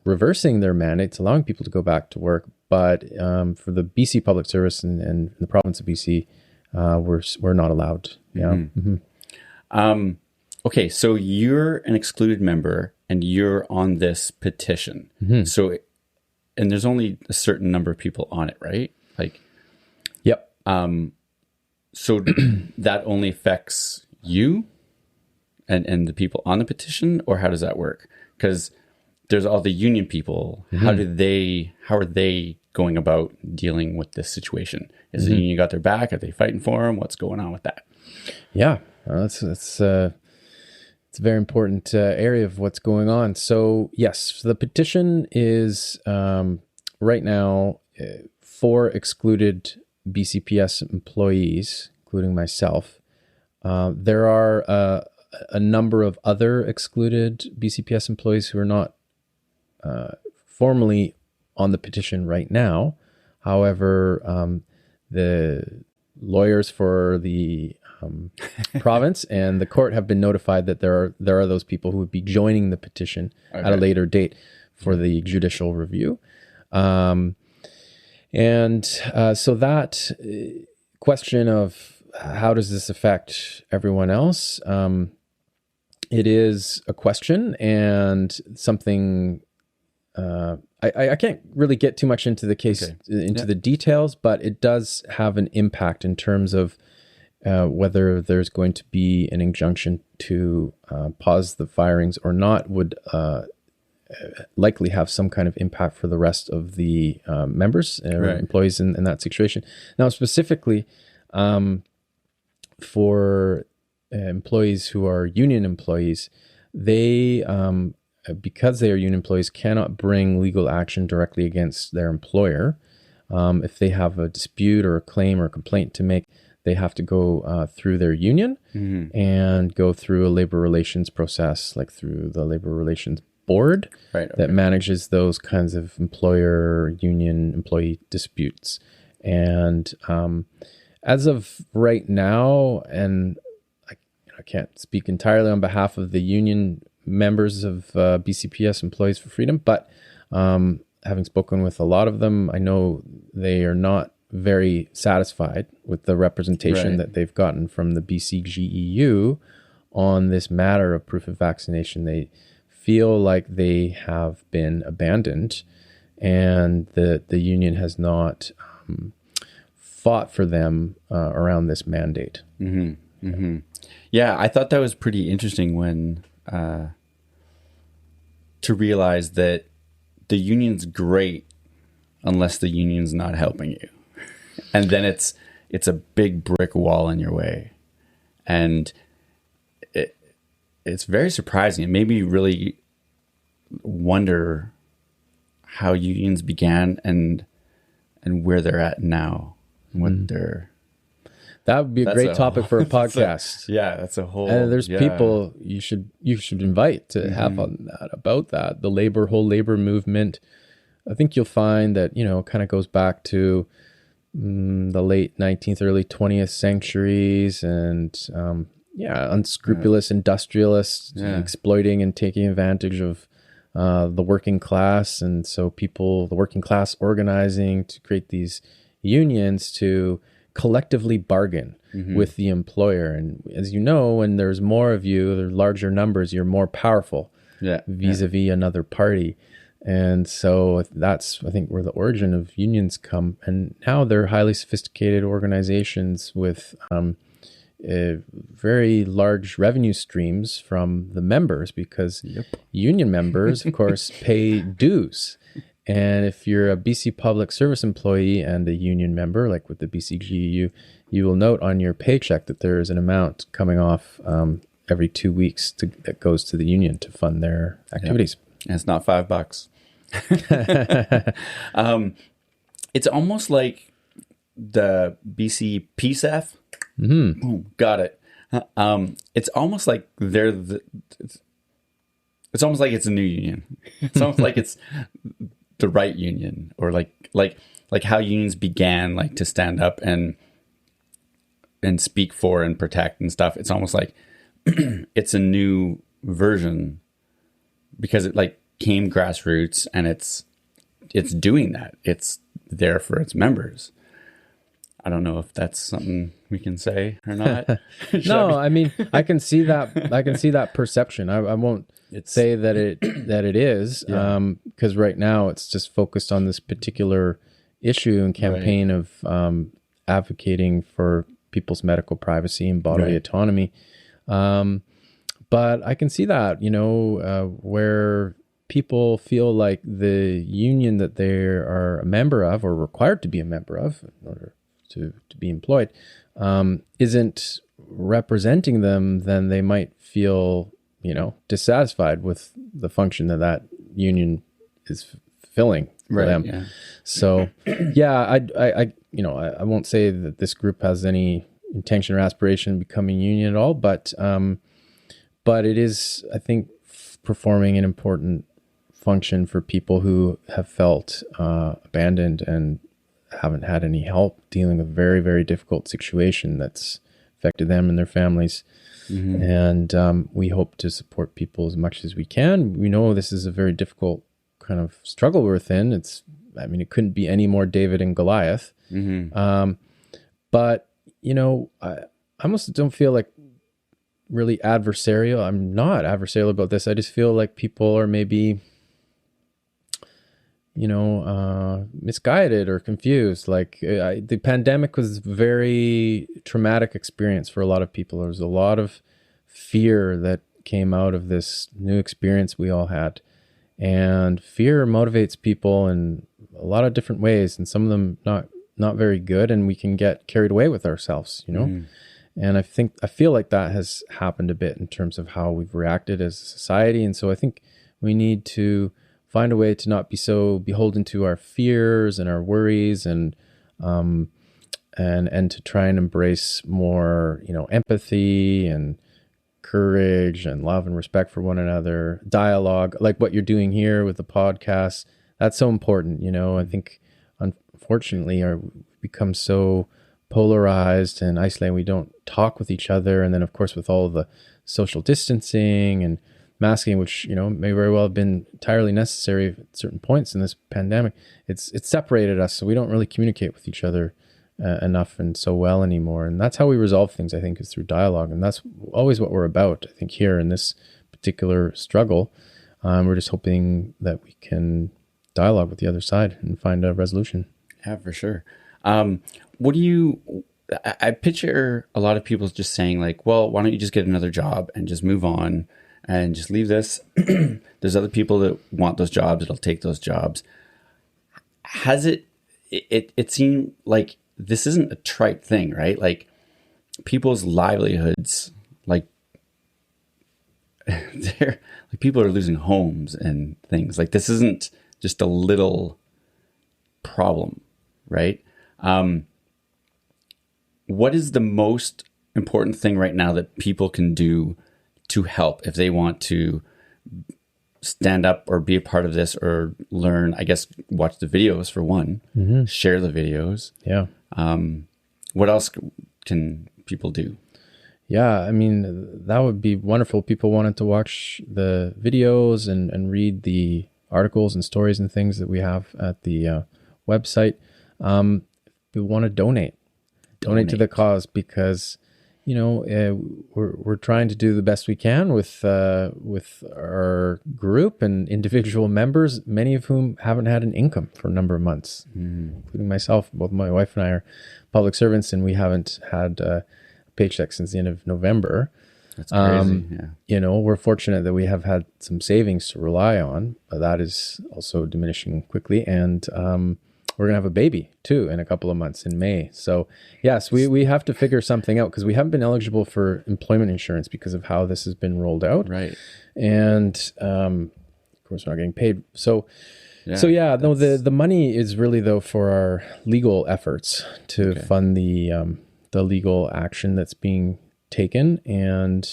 reversing their mandates, allowing people to go back to work. But for the BC Public Service and the province of BC, we're not allowed. Yeah. Okay, so you're an excluded member and you're on this petition. So, and there's only a certain number of people on it, right? Like, yep. So that only affects you and the people on the petition, or how does that work? Because there's all the union people. How are they going about dealing with this situation? Is the union got their back? Are they fighting for them? What's going on with that? Yeah, it's a very important area of what's going on. So yes, the petition is right now for excluded BCPS employees, including myself. There are a number of other excluded BCPS employees who are not formally on the petition right now. However, the lawyers for the province and the court have been notified that there are those people who would be joining the petition at a later date for the judicial review. So that question of how does this affect everyone else? It is a question and something I can't really get too much into the case, the details, but it does have an impact in terms of whether there's going to be an injunction to pause the firings or not would likely have some kind of impact for the rest of the members or employees in that situation. Now, specifically for employees who are union employees, they because they are union employees, cannot bring legal action directly against their employer. If they have a dispute or a claim or a complaint to make, they have to go through their union and go through a labor relations process, like through the labor relations board that manages those kinds of employer union employee disputes. And as of right now, and I can't speak entirely on behalf of the union members of BCPS Employees for Freedom, but having spoken with a lot of them, I know they are not very satisfied with the representation that they've gotten from the BCGEU on this matter of proof of vaccination. They feel like they have been abandoned, and the union has not fought for them around this mandate. Mm-hmm. Mm-hmm. Yeah, I thought that was pretty interesting when to realize that the union's great unless the union's not helping you. And then it's a big brick wall in your way. And it's very surprising. It made me really wonder how unions began and where they're at now. What they're... That would be a great topic for a podcast. That's a whole... And there's people you should invite to have on that, about that. The whole labor movement. I think you'll find that, kind of goes back to the late 19th, early 20th centuries, and unscrupulous industrialists exploiting and taking advantage of the working class. And so the working class organizing to create these unions to collectively bargain with the employer. And as you know, when there's more of you, there are larger numbers, you're more powerful vis-a-vis another party. And so that's, I think, where the origin of unions come. And now they're highly sophisticated organizations with very large revenue streams from the members, because union members, of course, pay dues. And if you're a BC Public Service employee and a union member, like with the BCGEU, you will note on your paycheck that there is an amount coming off every 2 weeks that goes to the union to fund their activities. And it's not $5. It's almost like the BCPSF. Boom, got it. It's almost like it's almost like it's a new union. It's almost like it's the right union, or like how unions began, like to stand up and speak for and protect and stuff. It's almost like it's a new version because it like came grassroots, and it's doing that. It's there for its members. I don't know if that's something we can say or not. No, I mean, I can see that. I can see that perception. I won't say that it is, because right now it's just focused on this particular issue and campaign of advocating for people's medical privacy and bodily autonomy. But I can see that, where people feel like the union that they are a member of, or required to be a member of in order to be employed, isn't representing them, then they might feel, dissatisfied with the function that union is filling for them. Yeah. So, I won't say that this group has any intention or aspiration of becoming union at all, but it is, I think, performing an important function for people who have felt abandoned and haven't had any help dealing with a very, very difficult situation that's affected them and their families. And we hope to support people as much as we can. We know this is a very difficult kind of struggle we're within. It couldn't be any more David and Goliath. But, I almost don't feel like really adversarial. I'm not adversarial about this. I just feel like people are maybe, misguided or confused. Like the pandemic was a very traumatic experience for a lot of people. There was a lot of fear that came out of this new experience we all had. And fear motivates people in a lot of different ways, and some of them not very good, and we can get carried away with ourselves, And I feel like that has happened a bit in terms of how we've reacted as a society. And so I think we need to find a way to not be so beholden to our fears and our worries, and to try and embrace more, empathy and courage and love and respect for one another, dialogue, like what you're doing here with the podcast. That's so important. I think unfortunately we've become so polarized and isolated. We don't talk with each other. And then of course, with all of the social distancing and masking, which, may very well have been entirely necessary at certain points in this pandemic, it's separated us. So we don't really communicate with each other enough and so well anymore. And that's how we resolve things, I think, is through dialogue. And that's always what we're about, I think, here in this particular struggle. We're just hoping that we can dialogue with the other side and find a resolution. Yeah, for sure. I picture a lot of people just saying like, well, why don't you just get another job and just move on and just leave this? There's other people that want those jobs. That'll take those jobs. Has it seemed like this isn't a trite thing, right? Like people's livelihoods, like they're like people are losing homes and things. Like this isn't just a little problem, right? What is the most important thing right now that people can do to help if they want to stand up or be a part of this or learn? I guess watch the videos for one, share the videos. Yeah. What else can people do? Yeah, I mean, that would be wonderful. People wanted to watch the videos and read the articles and stories and things that we have at the website. We want to donate to the cause because, we're trying to do the best we can with our group and individual members, many of whom haven't had an income for a number of months, including myself. Both my wife and I are public servants, and we haven't had a paycheck since the end of November. That's crazy. We're fortunate that we have had some savings to rely on, but that is also diminishing quickly. And we're going to have a baby too in a couple of months in May. So yes, we have to figure something out because we haven't been eligible for employment insurance because of how this has been rolled out. Right. And of course we're not getting paid. The money is really though for our legal efforts to fund the legal action that's being taken. And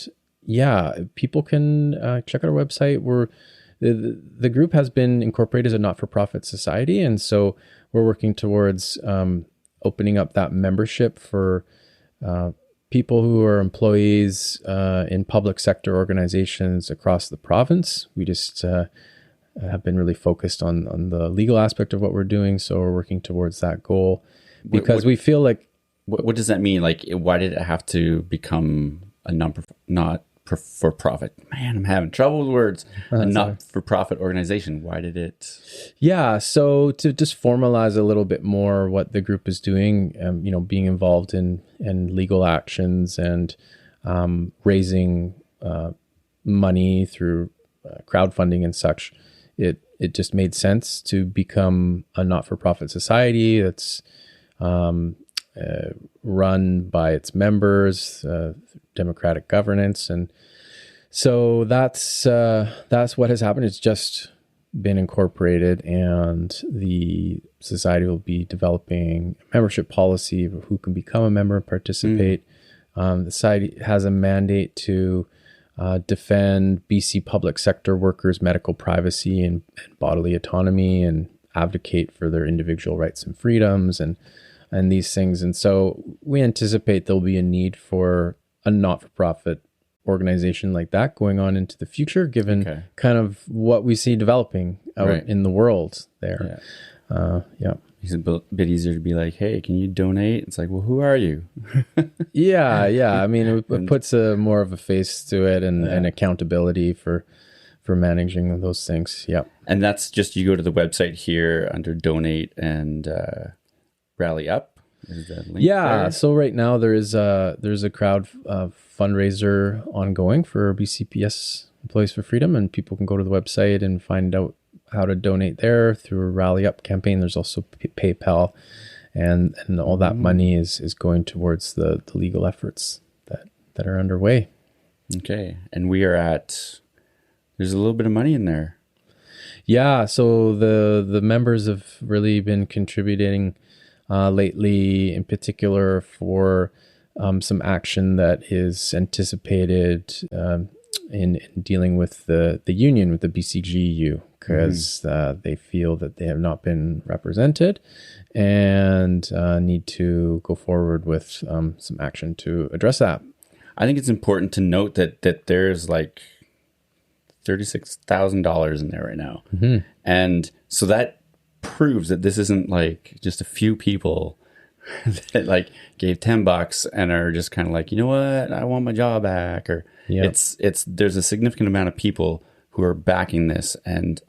people can check out our website. The group has been incorporated as a not-for-profit society, and so we're working towards opening up that membership for people who are employees in public sector organizations across the province. We just have been really focused on the legal aspect of what we're doing, so we're working towards that goal because we feel like... What does that mean? Like, why did it have to become a not-for-profit? Man, I'm having trouble with words. A not-for-profit organization. Why did it? Yeah, so to just formalize a little bit more what the group is doing, being involved in legal actions and raising money through crowdfunding and such, it just made sense to become a not-for-profit society that's run by its members, democratic governance, and so that's what has happened. It's just been incorporated, and the society will be developing a membership policy of who can become a member and participate. The society has a mandate to defend BC public sector workers' medical privacy and bodily autonomy, and advocate for their individual rights and freedoms and these things. And so we anticipate there'll be a need for a not-for-profit organization like that going on into the future, given kind of what we see developing out in the world there. It's a bit easier to be like, hey, can you donate? It's like, well, who are you? Yeah. I mean, it puts more of a face to it and accountability for managing those things. Yeah. And that's just, you go to the website here under donate and rally up. Is that link there? So right now there's a crowd fundraiser ongoing for BCPS Employees for Freedom, and people can go to the website and find out how to donate there through a Rally Up campaign. There's also PayPal, and all that money is going towards the legal efforts that are underway. Okay, and we are there's a little bit of money in there. Yeah, so the members have really been contributing lately, in particular for some action that is anticipated in dealing with the union, with the BCGEU, because they feel that they have not been represented and need to go forward with some action to address that. I think it's important to note that there's like $36,000 in there right now. Mm-hmm. And so that proves that this isn't like just a few people that like gave $10 and are just kind of like, you know what, I want my job back. Or there's a significant amount of people who are backing this and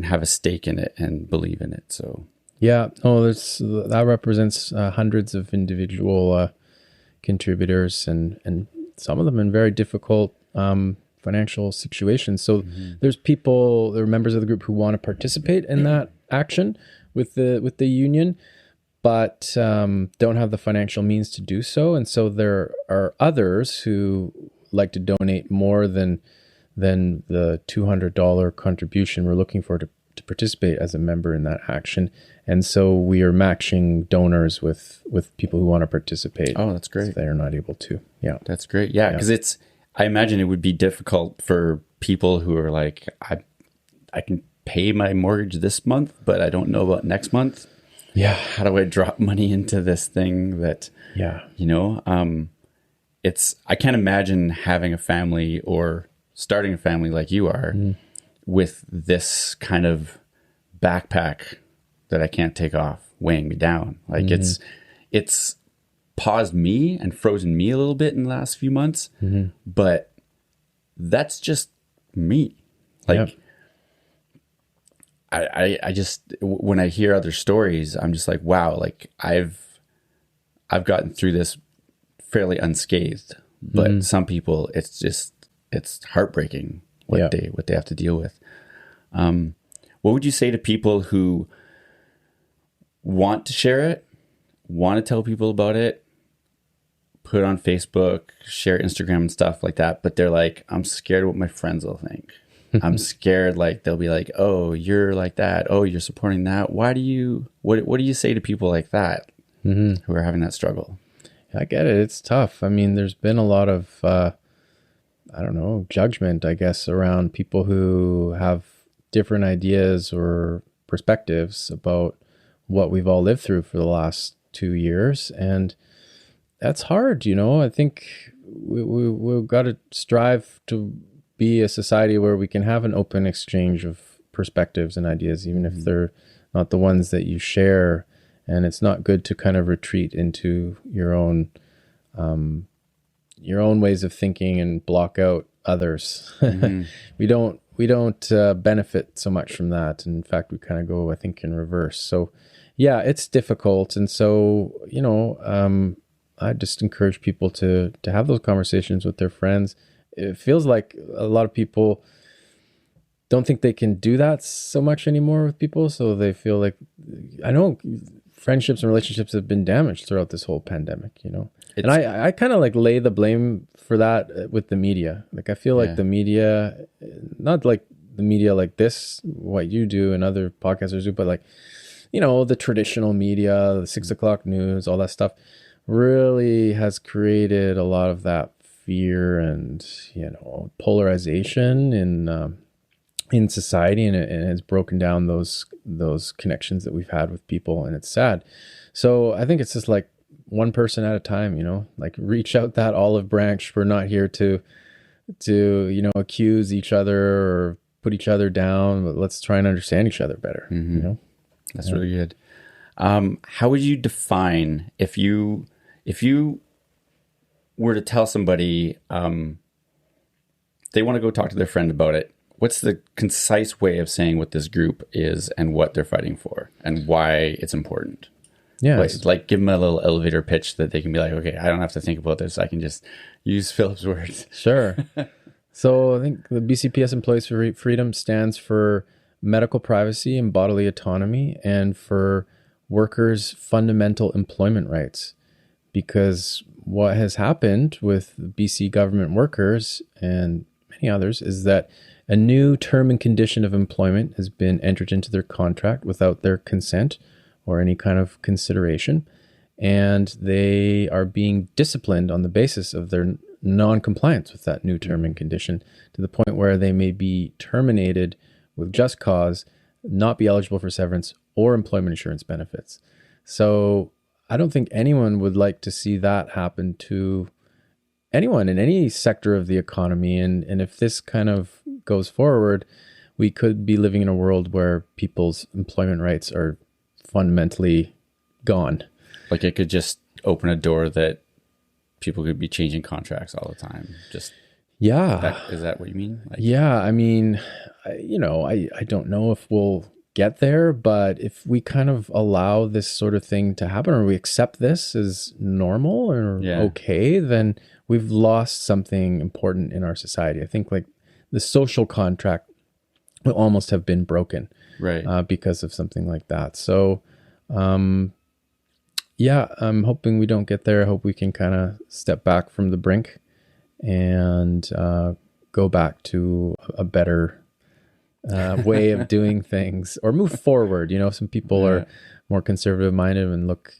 have a stake in it and believe in it. So that represents hundreds of individual contributors and some of them in very difficult financial situations. So there are members of the group who want to participate in that action with the union, but don't have the financial means to do so. And so there are others who like to donate more than the $200 contribution we're looking for to participate as a member in that action. And so we are matching donors with people who want to participate. Oh, that's great. If they're not able to. Yeah. That's great. Yeah. Because I imagine it would be difficult for people who are like, I can pay my mortgage this month, but I don't know about next month. Yeah. How do I drop money into this thing that, you know, I can't imagine having a family or starting a family like you are with this kind of backpack that I can't take off weighing me down. Like it's paused me and frozen me a little bit in the last few months, but that's just me. Like I just, when I hear other stories, I'm just like, wow, like I've gotten through this fairly unscathed, but some people it's heartbreaking what they have to deal with. What would you say to people who want to share it, want to tell people about it, put it on Facebook, share Instagram and stuff like that, but they're like, I'm scared what my friends will think. I'm scared, like they'll be like, oh, you're like that. Oh, you're supporting that. What do you say to people like that who are having that struggle? I get it. It's tough. I mean, there's been a lot of, judgment, I guess, around people who have different ideas or perspectives about what we've all lived through for the last 2 years. And that's hard, you know. I think we've got to strive to be a society where we can have an open exchange of perspectives and ideas, even if they're not the ones that you share. And it's not good to kind of retreat into your own ways of thinking and block out others. We don't benefit so much from that. In fact, we kind of go, I think, in reverse. So yeah, it's difficult. And so, you know, I just encourage people to have those conversations with their friends. It feels like a lot of people don't think they can do that so much anymore with people. So they feel like, I know friendships and relationships have been damaged throughout this whole pandemic, you know. And I kind of like lay the blame for that with the media. Like I feel like the media, not like the media like this, what you do and other podcasters do, but like, you know, the traditional media, the 6 o'clock news, all that stuff really has created a lot of that fear and, you know, polarization in society, and it has broken down those connections that we've had with people, and it's sad. So I think it's just like one person at a time, you know, like reach out that olive branch. We're not here to you know, accuse each other or put each other down, but let's try and understand each other better. You know, that's really good. How would you define, if you were to tell somebody they want to go talk to their friend about it, what's the concise way of saying what this group is and what they're fighting for and why it's important? Yeah. Like give them a little elevator pitch that they can be like, okay, I don't have to think about this. I can just use Philip's words. Sure. So I think the BCPS Employees for Freedom stands for medical privacy and bodily autonomy, and for workers' fundamental employment rights. Because what has happened with BC government workers and many others is that a new term and condition of employment has been entered into their contract without their consent or any kind of consideration, and they are being disciplined on the basis of their non-compliance with that new term and condition, to the point where they may be terminated with just cause, not be eligible for severance or employment insurance benefits. So I don't think anyone would like to see that happen to anyone in any sector of the economy. And if this kind of goes forward, we could be living in a world where people's employment rights are fundamentally gone. Like it could just open a door that people could be changing contracts all the time. Just is that what you mean? Like, yeah. I mean, I don't know if we'll get there, but if we kind of allow this sort of thing to happen, or we accept this as normal or okay, then we've lost something important in our society. I think like the social contract will almost have been broken, right? Because of something like that. So, I'm hoping we don't get there. I hope we can kind of step back from the brink and go back to a better way of doing things, or move forward. Some people are more conservative minded and look,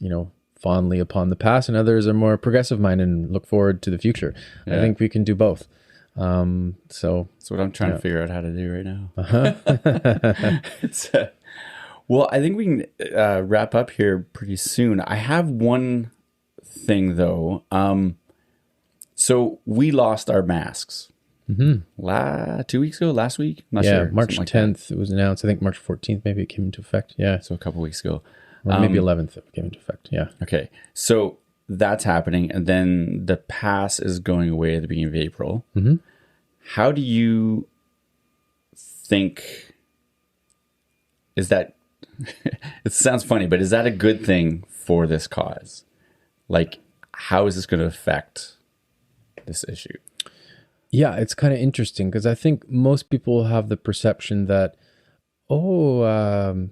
fondly upon the past, and others are more progressive minded and look forward to the future. I think we can do both. So that's what I'm trying to figure out how to do right now. Uh-huh. Well, I think we can wrap up here pretty soon. I have one thing though. So we lost our masks 2 weeks ago, last week. I'm not sure. March 10th it was announced. I think March 14th maybe it came into effect. Yeah. So a couple weeks ago. Or maybe 11th it came into effect. Yeah. Okay. So that's happening. And then the pass is going away at the beginning of April. Mm-hmm. How do you think, is that, it sounds funny, but is that a good thing for this cause? Like, how is this going to affect this issue? Yeah, it's kind of interesting because I think most people have the perception that, the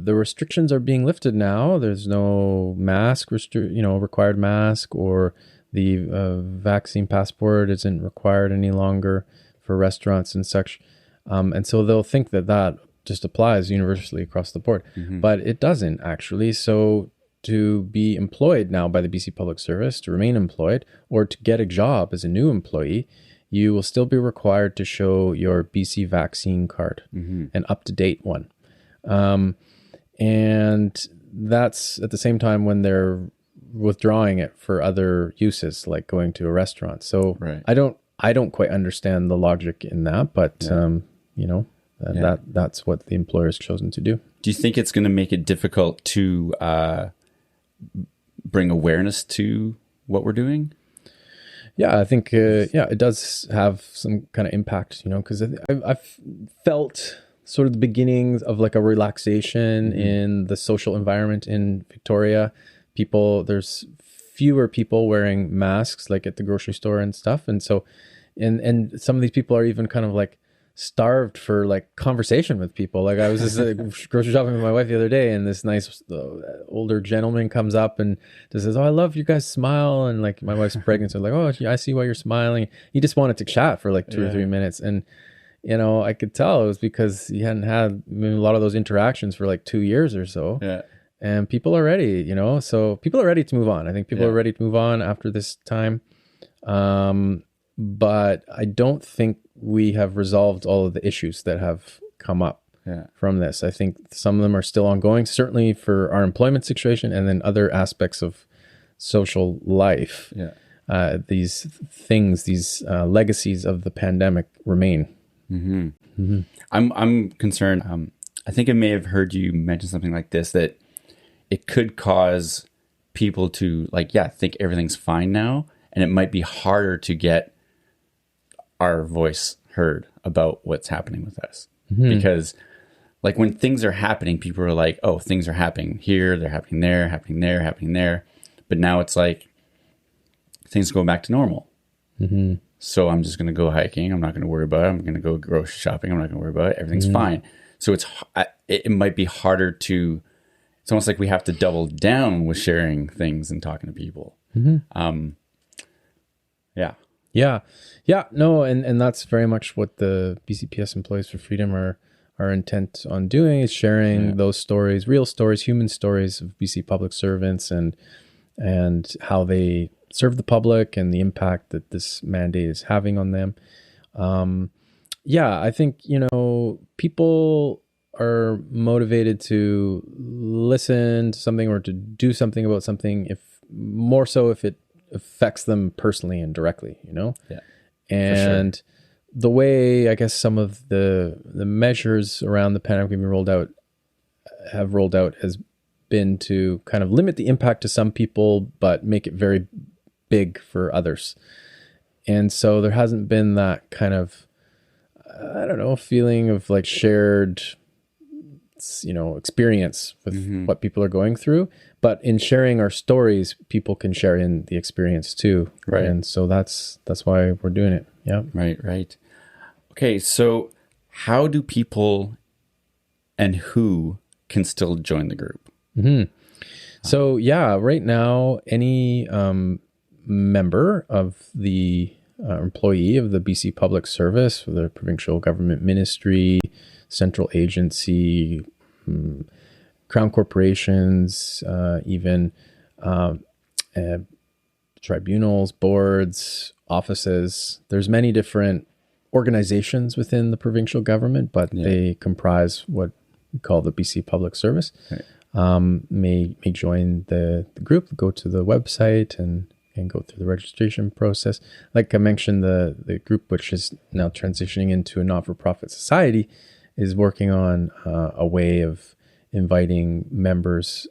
restrictions are being lifted now. There's no required mask, or the vaccine passport isn't required any longer for restaurants and such. And so they'll think that just applies universally across the board, but it doesn't actually. So to be employed now by the BC Public Service, to remain employed, or to get a job as a new employee, you will still be required to show your BC vaccine card, an up-to-date one. And that's at the same time when they're withdrawing it for other uses, like going to a restaurant. So I don't quite understand the logic in that, but that's what the employer's chosen to do. Do you think it's going to make it difficult to bring awareness to what we're doing? Yeah, I think, it does have some kind of impact, because I've felt sort of the beginnings of like a relaxation in the social environment in Victoria. There's fewer people wearing masks, like at the grocery store and stuff. And so, and some of these people are even kind of like starved for like conversation with people. Like I was just grocery shopping with my wife the other day, and this nice older gentleman comes up and just says, "Oh, I love you guys' smile." And like my wife's pregnant, so like, "Oh, I see why you're smiling." He just wanted to chat for like 2 or 3 minutes, and I could tell it was because he hadn't had a lot of those interactions for like 2 years or so. Yeah. And people are ready, so people are ready to move on. I think people are ready to move on after this time. But I don't think we have resolved all of the issues that have come up from this. I think some of them are still ongoing, certainly for our employment situation, and then other aspects of social life. Yeah. These things, these legacies of the pandemic remain. I'm concerned. I think I may have heard you mention something like this, that it could cause people to think everything's fine now, and it might be harder to get our voice heard about what's happening with us. Because like when things are happening, people are like, oh, things are happening here, they're happening there, happening there, happening there. But now it's like things go back to normal. So I'm just going to go hiking. I'm not going to worry about it. I'm going to go grocery shopping. I'm not going to worry about it. Everything's fine. So it might be harder to, it's almost like we have to double down with sharing things and talking to people. No, and that's very much what the BCPS Employees for Freedom are intent on doing, is sharing those stories, real stories, human stories of BC public servants, and how they serve the public and the impact that this mandate is having on them. I think, people are motivated to listen to something or to do something about something, if it affects them personally and directly, you know? Yeah. And the way, I guess, some of the measures around the pandemic have rolled out has been to kind of limit the impact to some people, but make it very big for others. And so there hasn't been that kind of, I don't know, feeling of like shared, you know, experience with what people are going through. But in sharing our stories, people can share in the experience too. Right. And so that's why we're doing it. Yeah. Right. Okay, so how do people and who can still join the group? So yeah, right now, any member of the employee of the BC Public Service, or the provincial government ministry, central agency, crown corporations, even tribunals, boards, offices. There's many different organizations within the provincial government, but they comprise what we call the BC Public Service. Right. May join the group, go to the website and go through the registration process. Like I mentioned, the group, which is now transitioning into a not-for-profit society, is working on a way of inviting members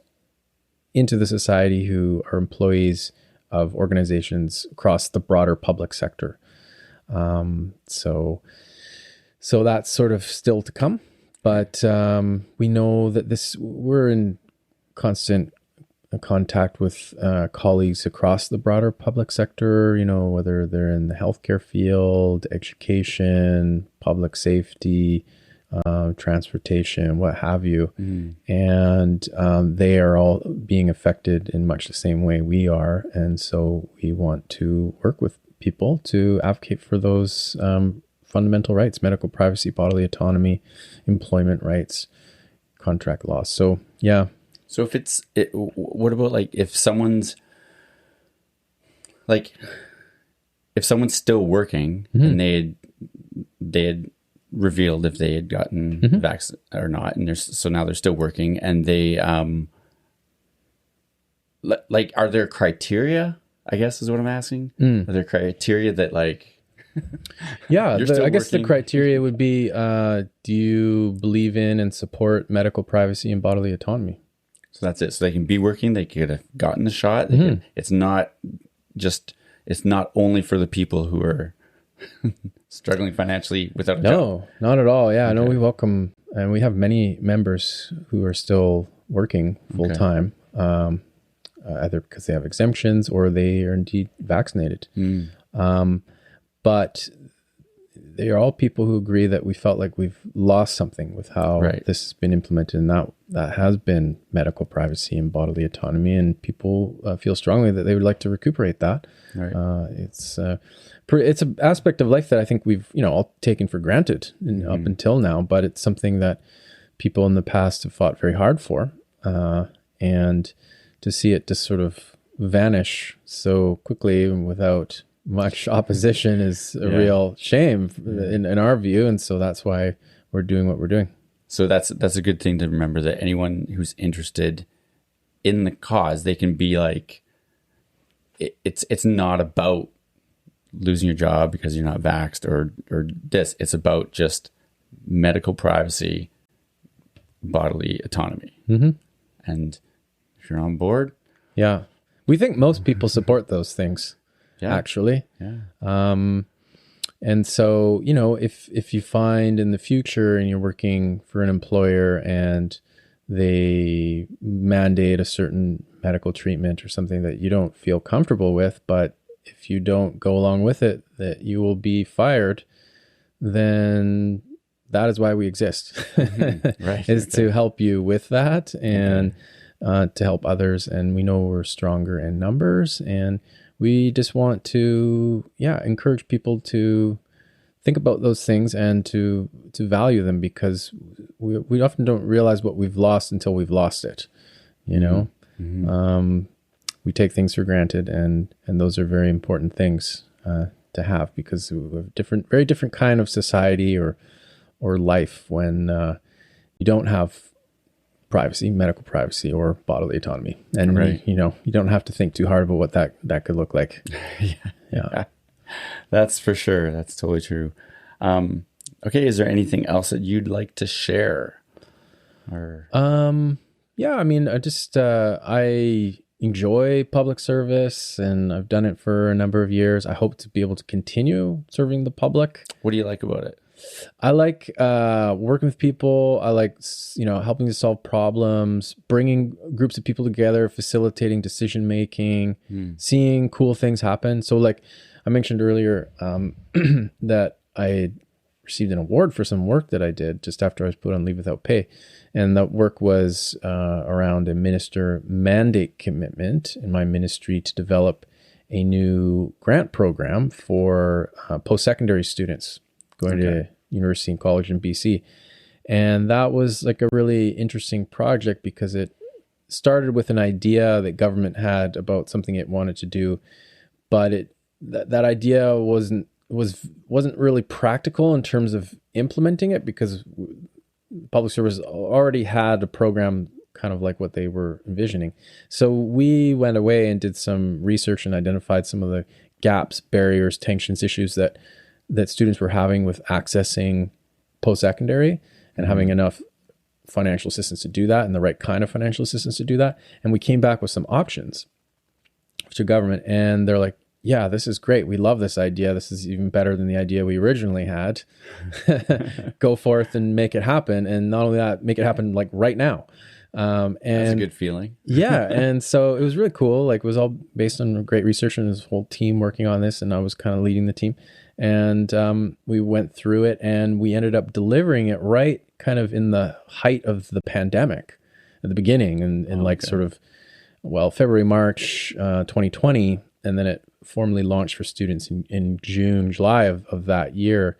into the society who are employees of organizations across the broader public sector. So that's sort of still to come, but we know that we're in constant contact with colleagues across the broader public sector, you know, whether they're in the healthcare field, education, public safety, transportation, what have you. And they are all being affected in much the same way we are. And so we want to work with people to advocate for those fundamental rights: medical privacy, bodily autonomy, employment rights, contract law. So, yeah. So what about like if someone's still working and they had revealed if they had gotten vaccinated or not, and so now they're still working, and they like, are there criteria, I guess is what I'm asking? Are there criteria that like yeah, I guess the working? criteria would be, do you believe in and support medical privacy and bodily autonomy? So that's it. So they can be working, they could have gotten the shot. It's not only for the people who are struggling financially without a job. No, not at all. Yeah, no, we welcome, and we have many members who are still working full time, either because they have exemptions or they are indeed vaccinated. But they are all people who agree that we felt like we've lost something with how this has been implemented, and that has been medical privacy and bodily autonomy, and people feel strongly that they would like to recuperate that. Right. It's an aspect of life that I think we've all taken for granted up until now, but it's something that people in the past have fought very hard for, and to see it just sort of vanish so quickly and without much opposition is a real shame in our view, and so that's why we're doing what we're doing. So that's a good thing to remember, that anyone who's interested in the cause, they can be like, it's not about losing your job because you're not vaxxed or this. It's about just medical privacy, bodily autonomy. And if you're on board, we think most people support those things. Actually. And so, if you find in the future and you're working for an employer and they mandate a certain medical treatment or something that you don't feel comfortable with, but if you don't go along with it, that you will be fired, then that is why we exist, is to help you with that and to help others. And we know we're stronger in numbers, and we just want to, encourage people to think about those things and to value them, because we often don't realize what we've lost until we've lost it. We take things for granted, and those are very important things to have, because we have very different kind of society or life when you don't have privacy, medical privacy, or bodily autonomy. And Right. you don't have to think too hard about what that could look like. Yeah. That's for sure. That's totally true. Okay, is there anything else that you'd like to share? Or Yeah, I mean, I enjoy public service, and I've done it for a number of years. I hope to be able to continue serving the public. what do you like about it? I like working with people. I like, helping to solve problems, bringing groups of people together, facilitating decision making, seeing cool things happen. So like I mentioned earlier, that I received an award for some work that I did just after I was put on leave without pay. And that work was around a minister mandate commitment in my ministry to develop a new grant program for post-secondary students going to university and college in BC. And that was like a really interesting project because it started with an idea that government had about something it wanted to do, but that idea wasn't really practical in terms of implementing it, because public service already had a program kind of like what they were envisioning. So we went away and did some research and identified some of the gaps, barriers, tensions, issues that students were having with accessing post-secondary and having enough financial assistance to do that, and the right kind of financial assistance to do that. And we came back with some options to government, and they're like, yeah, this is great. We love this idea. This is even better than the idea we originally had. Go forth and make it happen. And not only that, make it happen like right now. And That's a good feeling. yeah. And so it was really cool. Like, it was all based on great research, and this whole team working on this, and I was kind of leading the team. And we went through it, and we ended up delivering it right kind of in the height of the pandemic at the beginning, and sort of, February, March 2020. And then it formally launched for students in June, July of that year.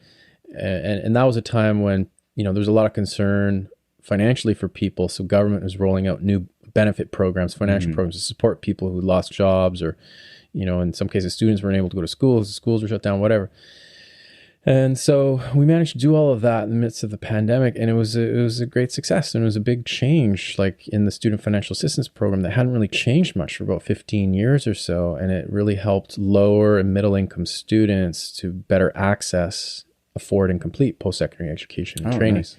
And that was a time when, there was a lot of concern financially for people. So government was rolling out new benefit programs, financial programs to support people who lost jobs, or, in some cases, students weren't able to go to schools were shut down, whatever. And so we managed to do all of that in the midst of the pandemic, and it was a great success, and it was a big change, like in the student financial assistance program that hadn't really changed much for about 15 years or so, and it really helped lower and middle income students to better access, afford, and complete post-secondary education and training. Nice.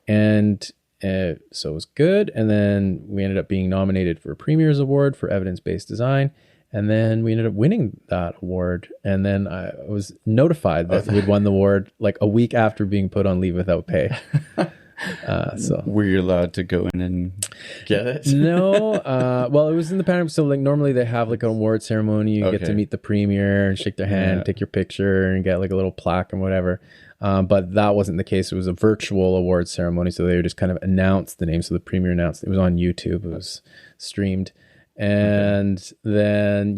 And so it was good, and then we ended up being nominated for a Premier's Award for evidence-based design. And then we ended up winning that award. And then I was notified that we'd won the award like a week after being put on leave without pay. So were you allowed to go in and get it? No. Well, it was in the pandemic. So like normally they have like an award ceremony. You get to meet the premier and shake their hand, take your picture, and get like a little plaque and whatever. But that wasn't the case. It was a virtual award ceremony. So they just kind of announced the name. So the premier announced it was on YouTube. It was streamed. And then,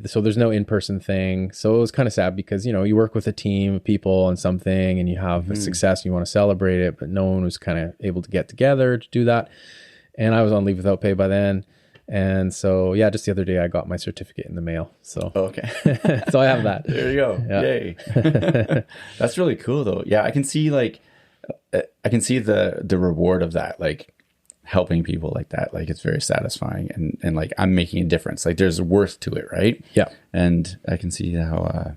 so there's no in-person thing. So it was kind of sad because, you work with a team of people on something and you have a success and you want to celebrate it, but no one was kind of able to get together to do that. And I was on leave without pay by then. And so, just the other day I got my certificate in the mail. So, so I have that. There you go. Yeah. Yay. That's really cool though. Yeah. I can see the reward of that. Like, helping people like that, like it's very satisfying, and like I'm making a difference, like there's worth to it, right? Yeah. And I can see how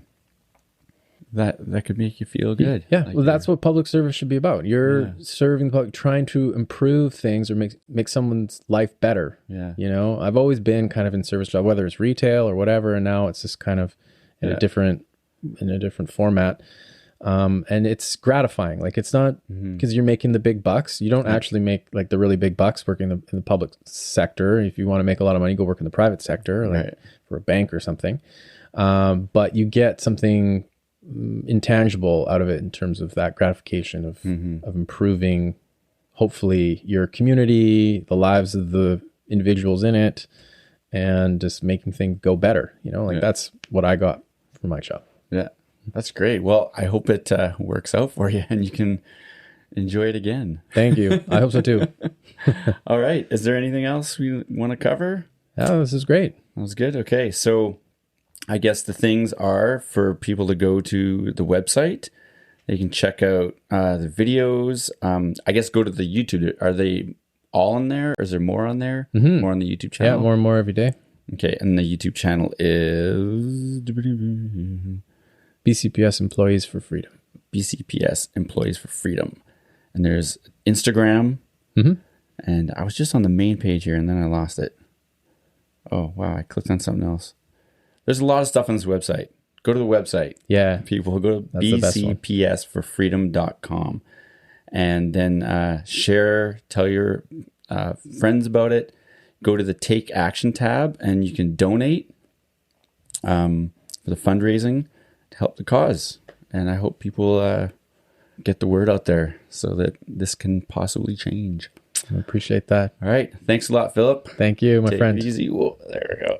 that could make you feel good. Yeah. Like, well, that's what public service should be about. You're serving the public, trying to improve things or make someone's life better. Yeah. I've always been kind of in service job, whether it's retail or whatever, and now it's just kind of in a different format. And it's gratifying. Like, it's not because you're making the big bucks. You don't actually make like the really big bucks working in the public sector. If you want to make a lot of money, go work in the private sector, like for a bank or something. But you get something intangible out of it in terms of that gratification of improving, hopefully, your community, the lives of the individuals in it, and just making things go better. That's what I got from my job. Yeah. That's great. Well, I hope it works out for you and you can enjoy it again. Thank you. I hope so too. All right. Is there anything else we want to cover? Oh, this is great. That was good. Okay. So I guess the things are for people to go to the website. They can check out the videos. I guess go to the YouTube. Are they all in there, or is there more on there? Mhm. More on the YouTube Yeah, channel? more and more every day. Okay, and the YouTube channel is BCPS Employees for Freedom. BCPS Employees for Freedom. And there's Instagram. Mm-hmm. And I was just on the main page here, and then I lost it. Oh, wow, I clicked on something else. There's a lot of stuff on this website. Go to the website. Yeah. People go to That's the best one. bcpsforfreedom.com. And then share, tell your friends about it. Go to the Take Action tab, and you can donate for the fundraising to help the cause. And I hope people get the word out there so that this can possibly change. I appreciate that. All right. Thanks a lot, Philip. Thank you, my friend. Take it easy. Whoa, there we go.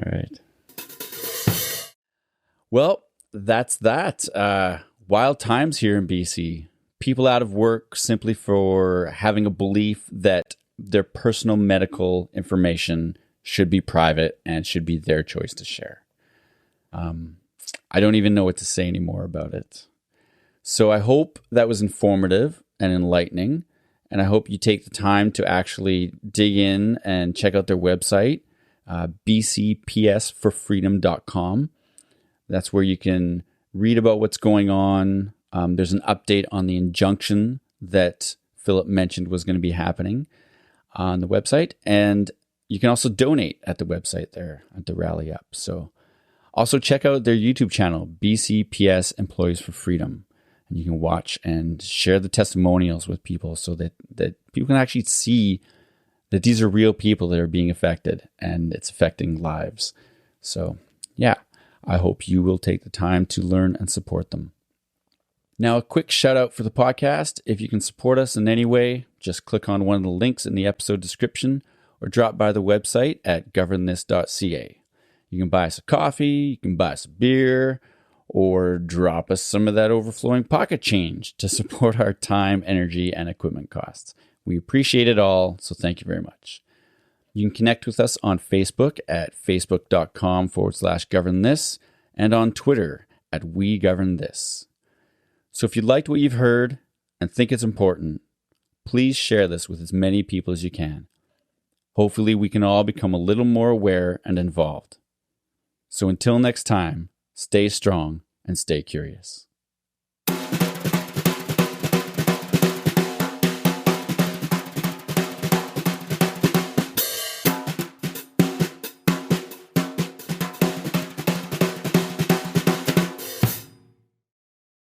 All right. Well, that's that. Wild times here in BC. People out of work simply for having a belief that their personal medical information should be private and should be their choice to share. I don't even know what to say anymore about it. So I hope that was informative and enlightening. And I hope you take the time to actually dig in and check out their website, bcpsforfreedom.com. That's where you can read about what's going on. There's an update on the injunction that Philip mentioned was going to be happening on the website. And you can also donate at the website there at the Rally Up. So also check out their YouTube channel, BCPS Employees for Freedom. And you can watch and share the testimonials with people so that people can actually see that these are real people that are being affected and it's affecting lives. So yeah, I hope you will take the time to learn and support them. Now, a quick shout out for the podcast. If you can support us in any way, just click on one of the links in the episode description or drop by the website at governthis.ca. You can buy us a coffee, you can buy us a beer, or drop us some of that overflowing pocket change to support our time, energy, and equipment costs. We appreciate it all, so thank you very much. You can connect with us on Facebook at facebook.com/governthis and on Twitter at WeGovernThis. So if you liked what you've heard and think it's important, please share this with as many people as you can. Hopefully we can all become a little more aware and involved. So until next time, stay strong and stay curious.